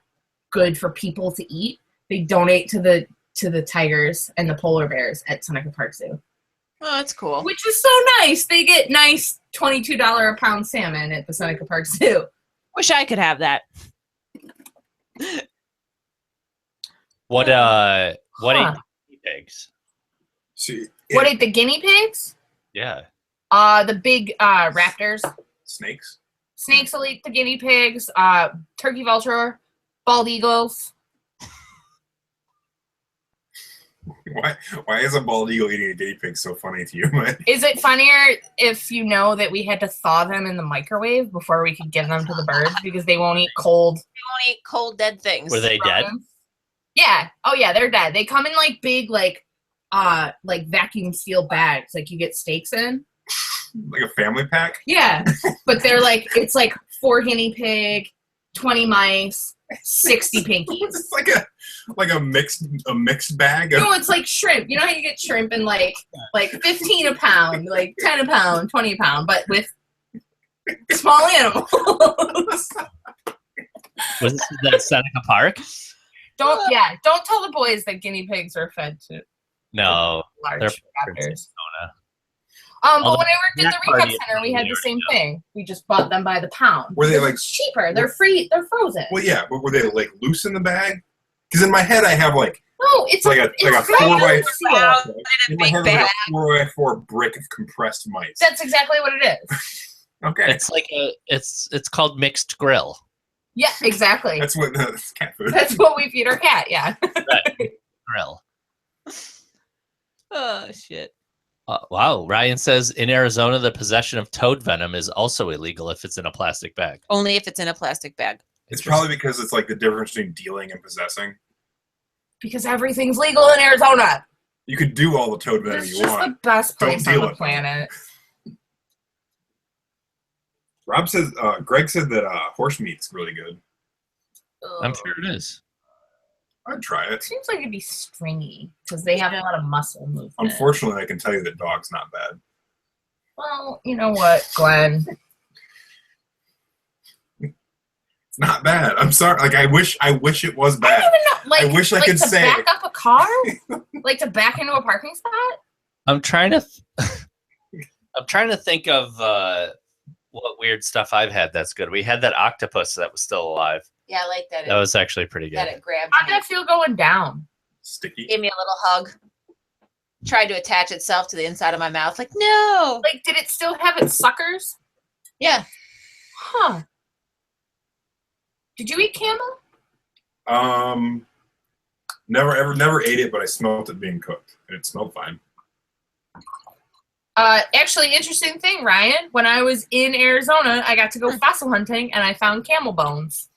good for people to eat, they donate to the tigers and the polar bears at Seneca Park Zoo. Oh, that's cool. Which is so nice. They get nice $22 a pound salmon at the Seneca Park Zoo. Wish I could have that. what Huh. ate guinea pigs? See, What ate the guinea pigs? Yeah. The big raptors. snakes? Snakes will eat the guinea pigs. Turkey vulture, bald eagles. Why is a bald eagle eating a guinea pig so funny to you? Is it funnier if you know that we had to thaw them in the microwave before we could give them to the birds because they won't eat cold? They won't eat cold dead things. Were they dead? rodents? Yeah. Oh yeah, they're dead. They come in like big like vacuum seal bags like you get steaks in. Like a family pack? Yeah. But they're like it's like 4 guinea pig, 20 mice, 60 pinkies. It's like a mixed bag of No, it's like shrimp. You know how you get shrimp in like 15 a pound, like 10 a pound, 20 a pound, but with small animals. Was this at Seneca Park? Don't tell the boys that guinea pigs are fed to No. large They're raptors. Arizona. But Although when I worked at the that rehab party center, we had the is same thing. We just bought them by the pound. Were they Because like- it's cheaper? They're free. They're frozen. Well, yeah, but were they like loose in the bag? Because in my head I have like No, it's like a it's 4x4. Wow. In my big head, like bag. a 4x4 brick of compressed mice. That's exactly what it is. Okay, It's like it's called mixed grill. Yeah, exactly. that's what that's cat food. That's what we feed our cat. Yeah. Right. Grill. Oh shit. Wow. Ryan says in Arizona, the possession of toad venom is also illegal if it's in a plastic bag. Only if it's in a plastic bag. It's probably because it's like the difference between dealing and possessing. Because everything's legal in Arizona. You could do all the toad venom It's you just want. the best Don't place on deal the it. planet. Rob says, Greg said that horse meat's really good. I'm sure it is. I'd try it. It seems like it'd be stringy because they have a lot of muscle movement. Unfortunately, I can tell you that dog's not bad. Well, you know what, Glenn? It's not bad. I'm sorry. Like I wish it was I bad. don't even know. Like, I wish I like could to say. back up a car, like to back into a parking spot. I'm trying to I'm trying to think of what weird stuff I've had that's good. We had that octopus that was still alive. Yeah, I like that. That was actually pretty that good. it grabbed How me. did I feel going down? Sticky. Gave me a little hug. Tried to attach itself to the inside of my mouth. Like, no. Like, did it still have its suckers? Yeah. Huh. Did you eat camel? Never ate it, but I smelled it being cooked, and it smelled fine. Actually, interesting thing, Ryan. When I was in Arizona, I got to go fossil hunting, and I found camel bones.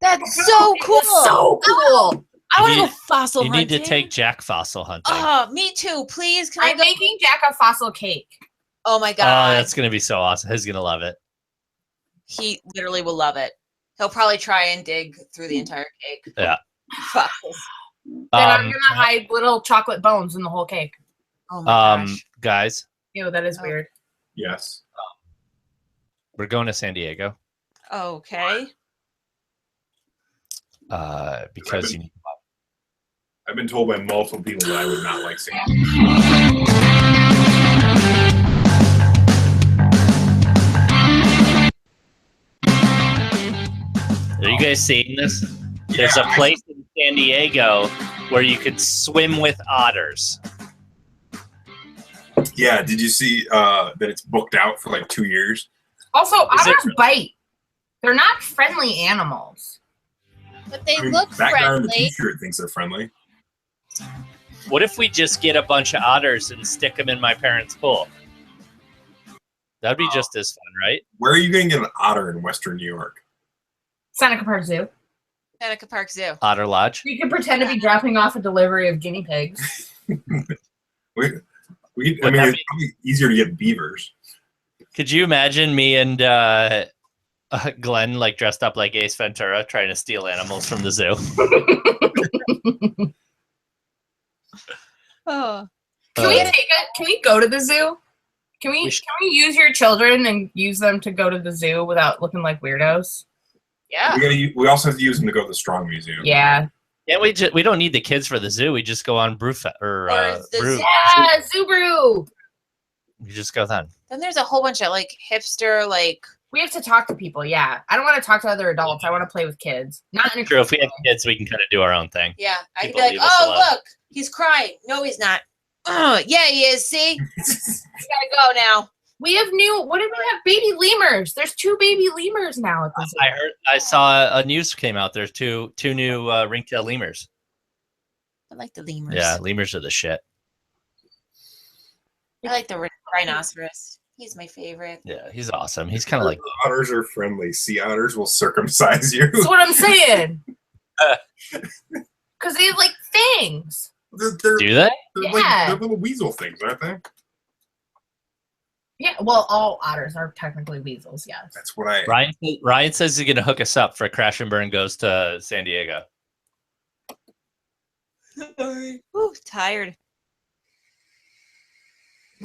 That's so cool. So cool. I want to go fossil You hunting. need to take Jack fossil hunting. Oh, me too. Please, can I I'm go? making Jack a fossil cake. Oh my Oh, god, that's going to be so awesome. He's going to love it. he literally will love it. He'll probably try and dig through the entire cake. Yeah. Fossils. Then I'm gonna hide little chocolate bones in the whole cake. Oh my gosh. Guys, Ew, that is weird. Yes. we're going to San Diego Okay. because you need I've been told by multiple people that I would not like San Diego. Are you guys seeing this? There's a place in San Diego where you could swim with otters. Yeah, did you see that it's booked out for like 2 years? Also, Is it otters really? bite. They're not friendly animals. But they I mean, look that guy in the friendly. t-shirt thinks they're friendly. What if we just get a bunch of otters and stick them in my parents' pool? That'd be just as fun, right? Where are you going to get an otter in Western New York? Seneca Park Zoo. Seneca Park Zoo. Otter Lodge. We could pretend to be dropping off a delivery of guinea pigs. I mean, Would it's that probably easier to get beavers. Could you imagine me and Glenn like dressed up like Ace Ventura trying to steal animals from the zoo? Oh. Can we take it? Can we go to the zoo? Can we use your children and use them to go to the zoo without looking like weirdos? Yeah. We also have to use them to go to the Strong Museum. Yeah. Yeah, we don't need the kids for the zoo. We just go on Brew. Or the Brew. zoo. Yeah, Subaru. We just go then. Then there's a whole bunch of like hipster, like We have to talk to people, yeah. I don't want to talk to other adults. I want to play with kids. Not in a True. If we have kids, we can kind of do our own thing. yeah. I could People be like, leave us oh alone. look, he's crying. No, he's not. Yeah, he is. See, we gotta go now. We have what did we have? Baby lemurs. There's 2 baby lemurs now at the zoo. I saw a news came out. There's two new ringtail lemurs. I like the lemurs. Yeah, lemurs are the shit. I like the rhinoceros. He's my favorite. Yeah, he's awesome. He's kind of like Otters are friendly. Sea otters will circumcise you. That's what I'm saying. Because they have like fangs. They're do they? like Yeah. they're little weasel things, aren't they? Yeah, well, all otters are technically weasels, yes. That's what I. Ryan says he's gonna hook us up for Crash and Burn goes to San Diego. Ooh, tired.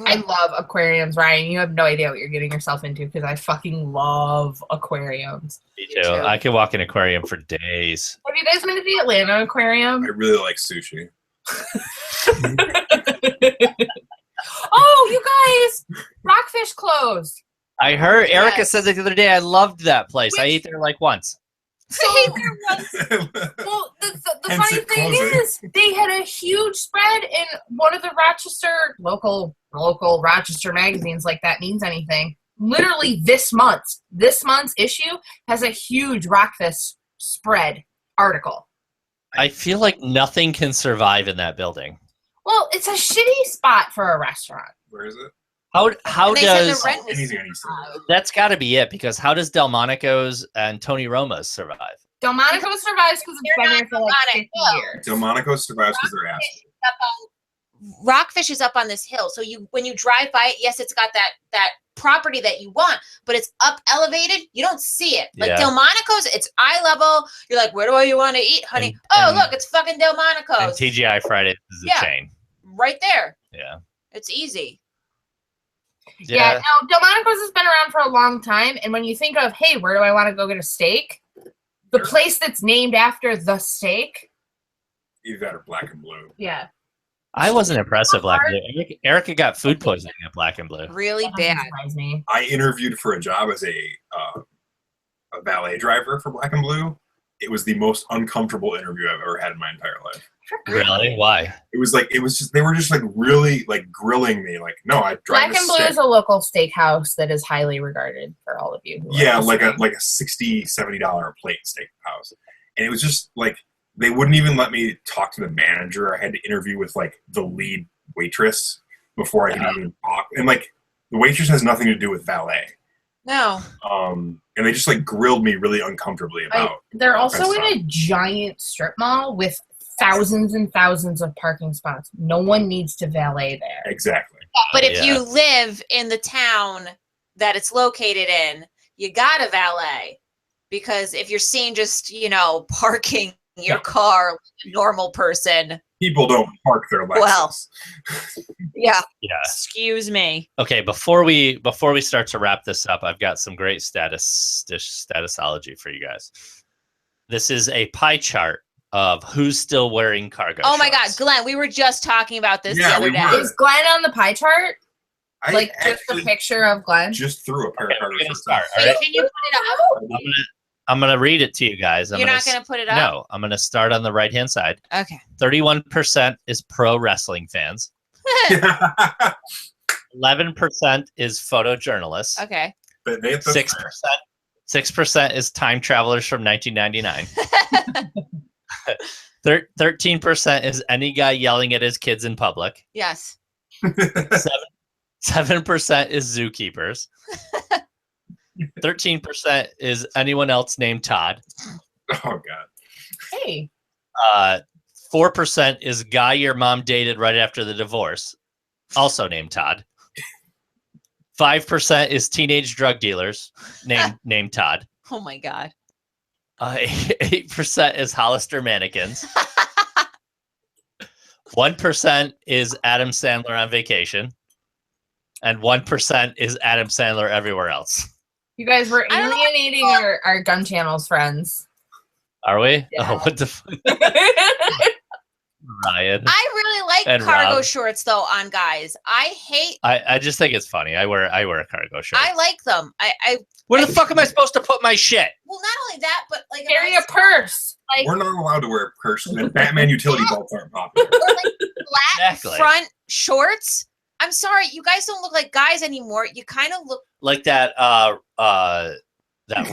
I love aquariums, Ryan. You have no idea what you're getting yourself into because I fucking love aquariums. Me Me too. too. I could walk an aquarium for days. Have you guys been to the Atlanta Aquarium? I really like sushi. Oh, you guys! Rockfish closed. I heard Erica Yes. said that the other day. I loved that place. I ate there like once. So, well, the Hence funny it thing closing. is, they had a huge spread in one of the Rochester local Rochester magazines. Like that means anything. Literally this month's issue has a huge rockfish spread article. I feel like nothing can survive in that building. Well, it's a shitty spot for a restaurant. Where is it? How And they said does the rent was Anything on East Side. that's got to be it? Because how does Delmonico's and Tony Roma's survive? Delmonico survives because it's They're been not there for like 50 Delmonico. years. Delmonico survives because they're ass. Rockfish is up on this hill, so when you drive by it, yes, it's got that property that you want, but it's up elevated. You don't see it. Like Yeah. Delmonico's, it's eye level. You're like, where do you want to eat, honey? And- Look, it's fucking And Delmonico's TGI Fridays is a Yeah. chain. right there. Yeah. It's easy. Yeah, no, Delmonico's has been around for a long time. And when you think of, hey, where do I want to go get a steak? The place that's named after the steak. Either that or Black and Blue. Yeah. I wasn't impressed with Black and Blue. Erica got food poisoning at Black and Blue. Really That doesn't bad. surprise me. I interviewed for a job as a valet driver for Black and Blue. It was the most uncomfortable interview I've ever had in my entire life. Really? Why? It was just they were just like really like grilling me. Like, no, I drive Black a and Blue stick. is a local steakhouse that is highly regarded for all of you. Who are Yeah, like listening. a $60-$70 a plate steakhouse. And it was just like they wouldn't even let me talk to the manager. I had to interview with like the lead waitress before I could even talk. And like the waitress has nothing to do with valet. No. And they just like grilled me really uncomfortably about. They're also in stuff. a giant strip mall with thousands and thousands of parking spots. No one needs to valet there. Exactly. But if you live in the town that it's located in, you got a valet. Because if you're seen just, you know, parking your car like a normal person. People don't park their Lexus. Well, yeah. Yeah. Excuse me. Okay, before we start to wrap this up, I've got some great statusology for you guys. This is a pie chart of who's still wearing cargo Oh my God, shorts. Glenn, we were just talking about this the other day. Is Glenn on the pie chart? I Like just a picture of Glenn? just threw a pair of cargo we're gonna shorts. start. Wait, All right? can you put it up? I'm gonna read it to you guys. You're not going to put it up? No, I'm gonna start on the right hand side. Okay. 31% is pro wrestling fans. 11% is photojournalists. Okay. But they have 6% is time travelers from 1999. 13% is any guy yelling at his kids in public. Yes. 7% is zookeepers. 13% is anyone else named Todd. Oh God. Hey. 4% is guy your mom dated right after the divorce, also named Todd. 5% is teenage drug dealers, named Todd. Oh my God. 8% is Hollister mannequins. 1% is Adam Sandler on vacation. And 1% is Adam Sandler everywhere else. You guys were alienating our gun channels friends. Are we? Yeah. Oh, what the fuck? Ryan. I really like And cargo Rob. shorts though on guys. I just think it's funny. I wear a cargo shirt. I like them. Where the fuck am I supposed to put my shit? Well, not only that, but like Carry a purse. Like, We're not allowed to wear a purse, and Batman utility belts aren't popular. or like flat Exactly. front shorts. I'm sorry, you guys don't look like guys anymore. You kind of look Like that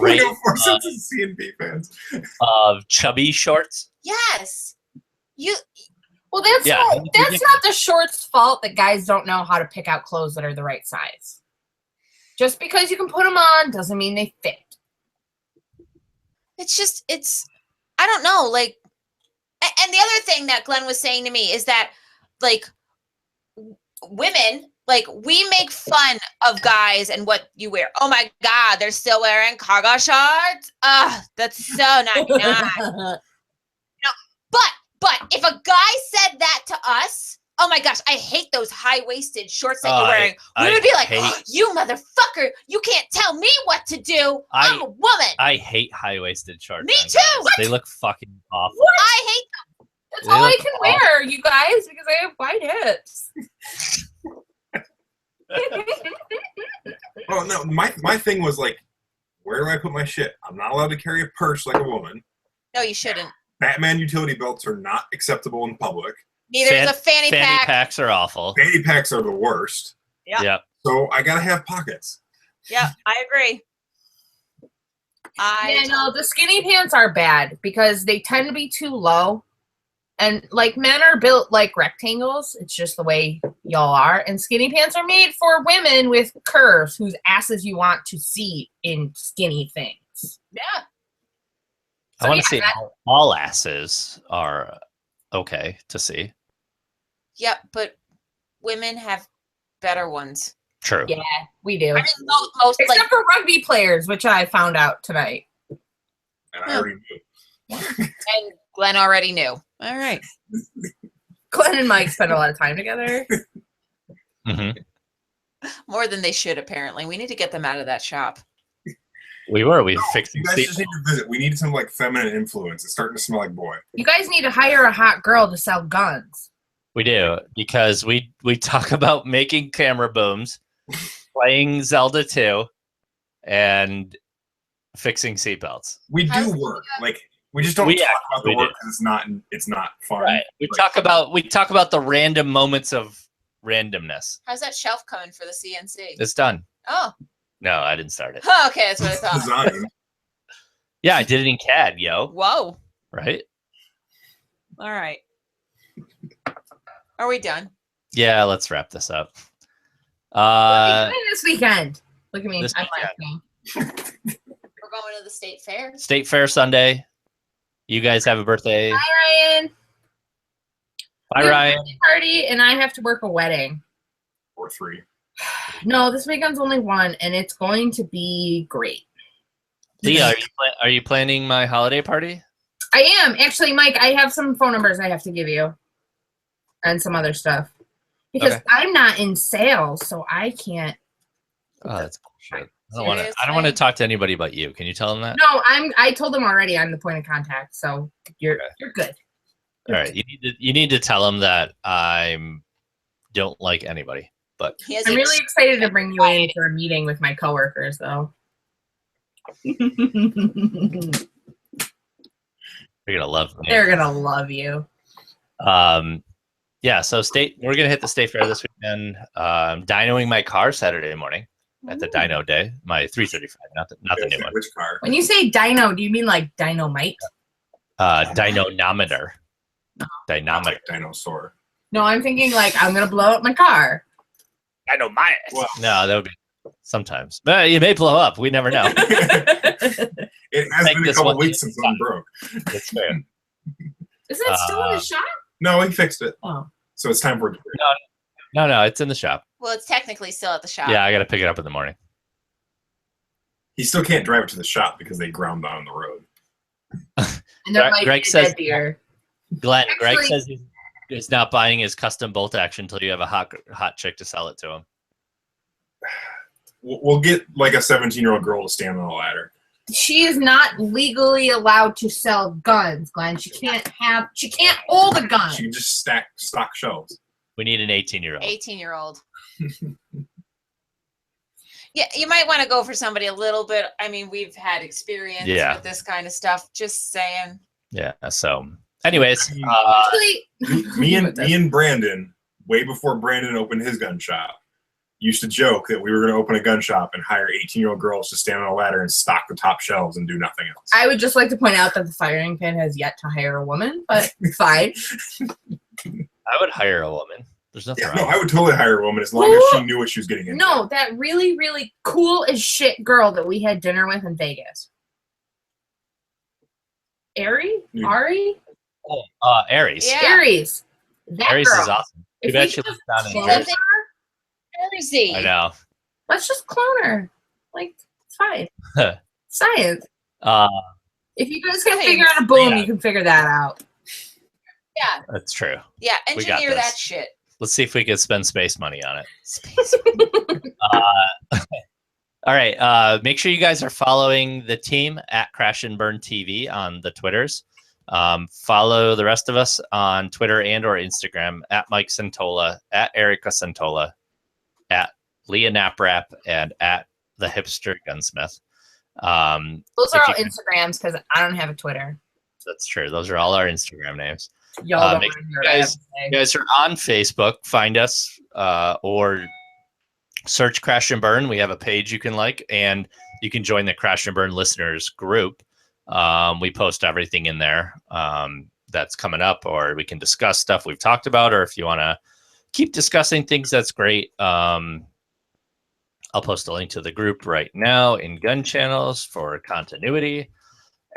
rate Four cents of C&B fans. of chubby shorts. yes. Well, that's Yeah. not the shorts' fault that guys don't know how to pick out clothes that are the right size. Just because you can put them on doesn't mean they fit. It's I don't know, like, and the other thing that Glenn was saying to me is that like women, like, we make fun of guys and what you wear. Oh my God, they're still wearing cargo shorts. That's so 99. But if a guy said that to us, oh my gosh, I hate those high-waisted shorts that you're wearing. We would be like, you motherfucker, you can't tell me what to do. I'm a woman. I hate high-waisted shorts. Me on too. guys. What? They look fucking awful. I hate them. That's They all I look can awful. wear, you guys, because I have wide hips. Oh no, my thing was like, where do I put my shit? I'm not allowed to carry a purse like a woman. No, you shouldn't. Batman utility belts are not acceptable in public. Neither is a fanny pack. packs are awful. Fanny packs are the worst. Yep. Yep. So I gotta have pockets. Yeah, I agree. Yeah, no, the skinny pants are bad because they tend to be too low. And like men are built like rectangles. It's just the way y'all are. And skinny pants are made for women with curves whose asses you want to see in skinny things. Yeah. I want to see all asses are okay to see. Yep, but women have better ones. True. Yeah, we do. I mean, most Except like for rugby players, which I found out tonight. And I already knew. and Glenn already knew. All right. Glenn and Mike spend a lot of time together. hmm More than they should, apparently. We need to get them out of that shop. We fixed You guys just need to visit. We need some like feminine influence. It's starting to smell like boy. You guys need to hire a hot girl to sell guns. We do, because we talk about making camera booms, playing Zelda 2, and fixing seatbelts. We do work. Like we just don't talk about the we work do. because it's not fun. Right. We Like, talk about the random moments of randomness. How's that shelf coming for the CNC? It's done. Oh, No, I didn't start it. okay, that's what I thought. design. Yeah, I did it in CAD, yo. Whoa. Right? All right. Are we done? Yeah, let's wrap this up. What are you doing this weekend? Look at me. This I'm weekend. laughing. We're going to the state fair. State Fair Sunday. You guys have a birthday. Hi, Ryan. Bye, We have a Ryan. birthday party, and I have to work a wedding. Or 3. No, this weekend's only one, and it's going to be great. Leah, are you planning my holiday party? I am. Actually, Mike, I have some phone numbers I have to give you. And some other stuff. Because Okay. I'm not in sales, so I can't. Oh, that's bullshit. I don't want to talk to anybody but you. Can you tell them that? No, I told them already I'm the point of contact, so you're good. All right. You need to tell them that I don't like anybody. But I'm really excited to bring you in for a meeting with my coworkers, though. They're gonna love me. They're gonna love you. Yeah. So we're gonna hit the state fair this weekend. Dynoing my car Saturday morning at the dyno day. My 335, not the new one. Which car? When you say dyno, do you mean like dynamite? Dynometer. Dynometer. Dinosaur. No, I'm thinking like I'm gonna blow up my car. Dynamite. Well, No, that would be sometimes. But you may blow up. We never know. it has Make been a this couple one weeks since one broke. That's fair. Is it still in the shop? No, he fixed it. Oh. So it's time for it to break. No, it's in the shop. Well, it's technically still at the shop. Yeah, I got to pick it up in the morning. He still can't drive it to the shop because they ground down the road. And there might Greg be a says- dead deer. Greg Actually- says he's not buying his custom bolt action until you have a hot chick to sell it to him. We'll get like a 17-year-old girl to stand on a ladder. She is not legally allowed to sell guns, Glenn. She can't hold a gun. She can just stock shelves. We need an 18-year-old. 18-year-old. Yeah, you might want to go for somebody a little bit. I mean, we've had experience with this kind of stuff. Just saying. Yeah. So, anyways, Actually, me and Brandon, way before Brandon opened his gun shop, used to joke that we were going to open a gun shop and hire 18-year-old girls to stand on a ladder and stock the top shelves and do nothing else. I would just like to point out that the firing pin has yet to hire a woman, but fine. I would hire a woman. There's nothing Yeah, wrong. no, I would totally hire a woman as long as she knew what she was getting into. No, that really, really cool as shit girl that we had dinner with in Vegas. Ari? Aries. Yeah. Aries. That Aries girl. is awesome. If Too we bad she could lives down in clone Jersey. her, Jersey. I know. let's just clone her. Like, it's fine. Science. If you guys can Science. figure out a boom, Yeah. you can figure that out. Yeah. That's true. Yeah. We got Engineer this. that shit. Let's see if we can spend space money on it. Space. All right. Make sure you guys are following the team at Crash and Burn TV on the Twitters. Follow the rest of us on Twitter and or Instagram at Mike Santola, at Erica Santola, at Leah Naprap, and at the Hipster Gunsmith. Those are all Instagrams because I don't have a Twitter. That's true. Those are all our Instagram names. Y'all don't make want to sure hear what I have guys- to say. You guys are on Facebook. Find us or search Crash and Burn. We have a page you can like, and you can join the Crash and Burn listeners group. We post everything in there that's coming up, or we can discuss stuff we've talked about, or if you want to keep discussing things, that's great. I'll post a link to the group right now in Gun Channels for continuity.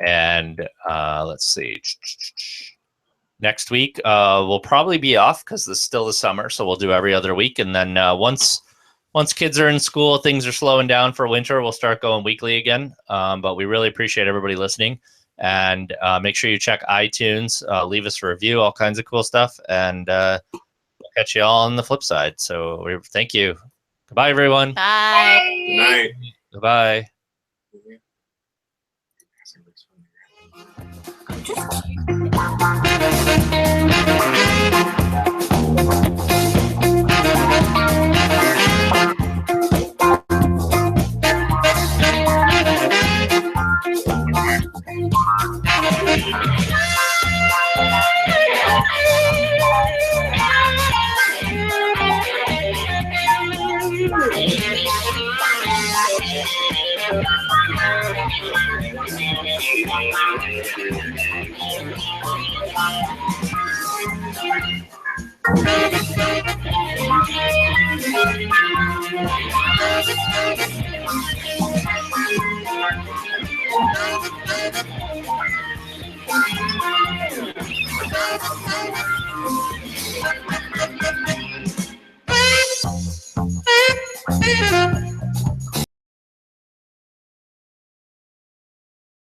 And let's see. Next week, we'll probably be off because it's still the summer, so we'll do every other week. And then once kids are in school, things are slowing down for winter, we'll start going weekly again. But we really appreciate everybody listening. And make sure you check iTunes, leave us a review, all kinds of cool stuff. And we'll catch you all on the flip side. So thank you. Goodbye, everyone. Bye. Good night. Goodbye. Thank you.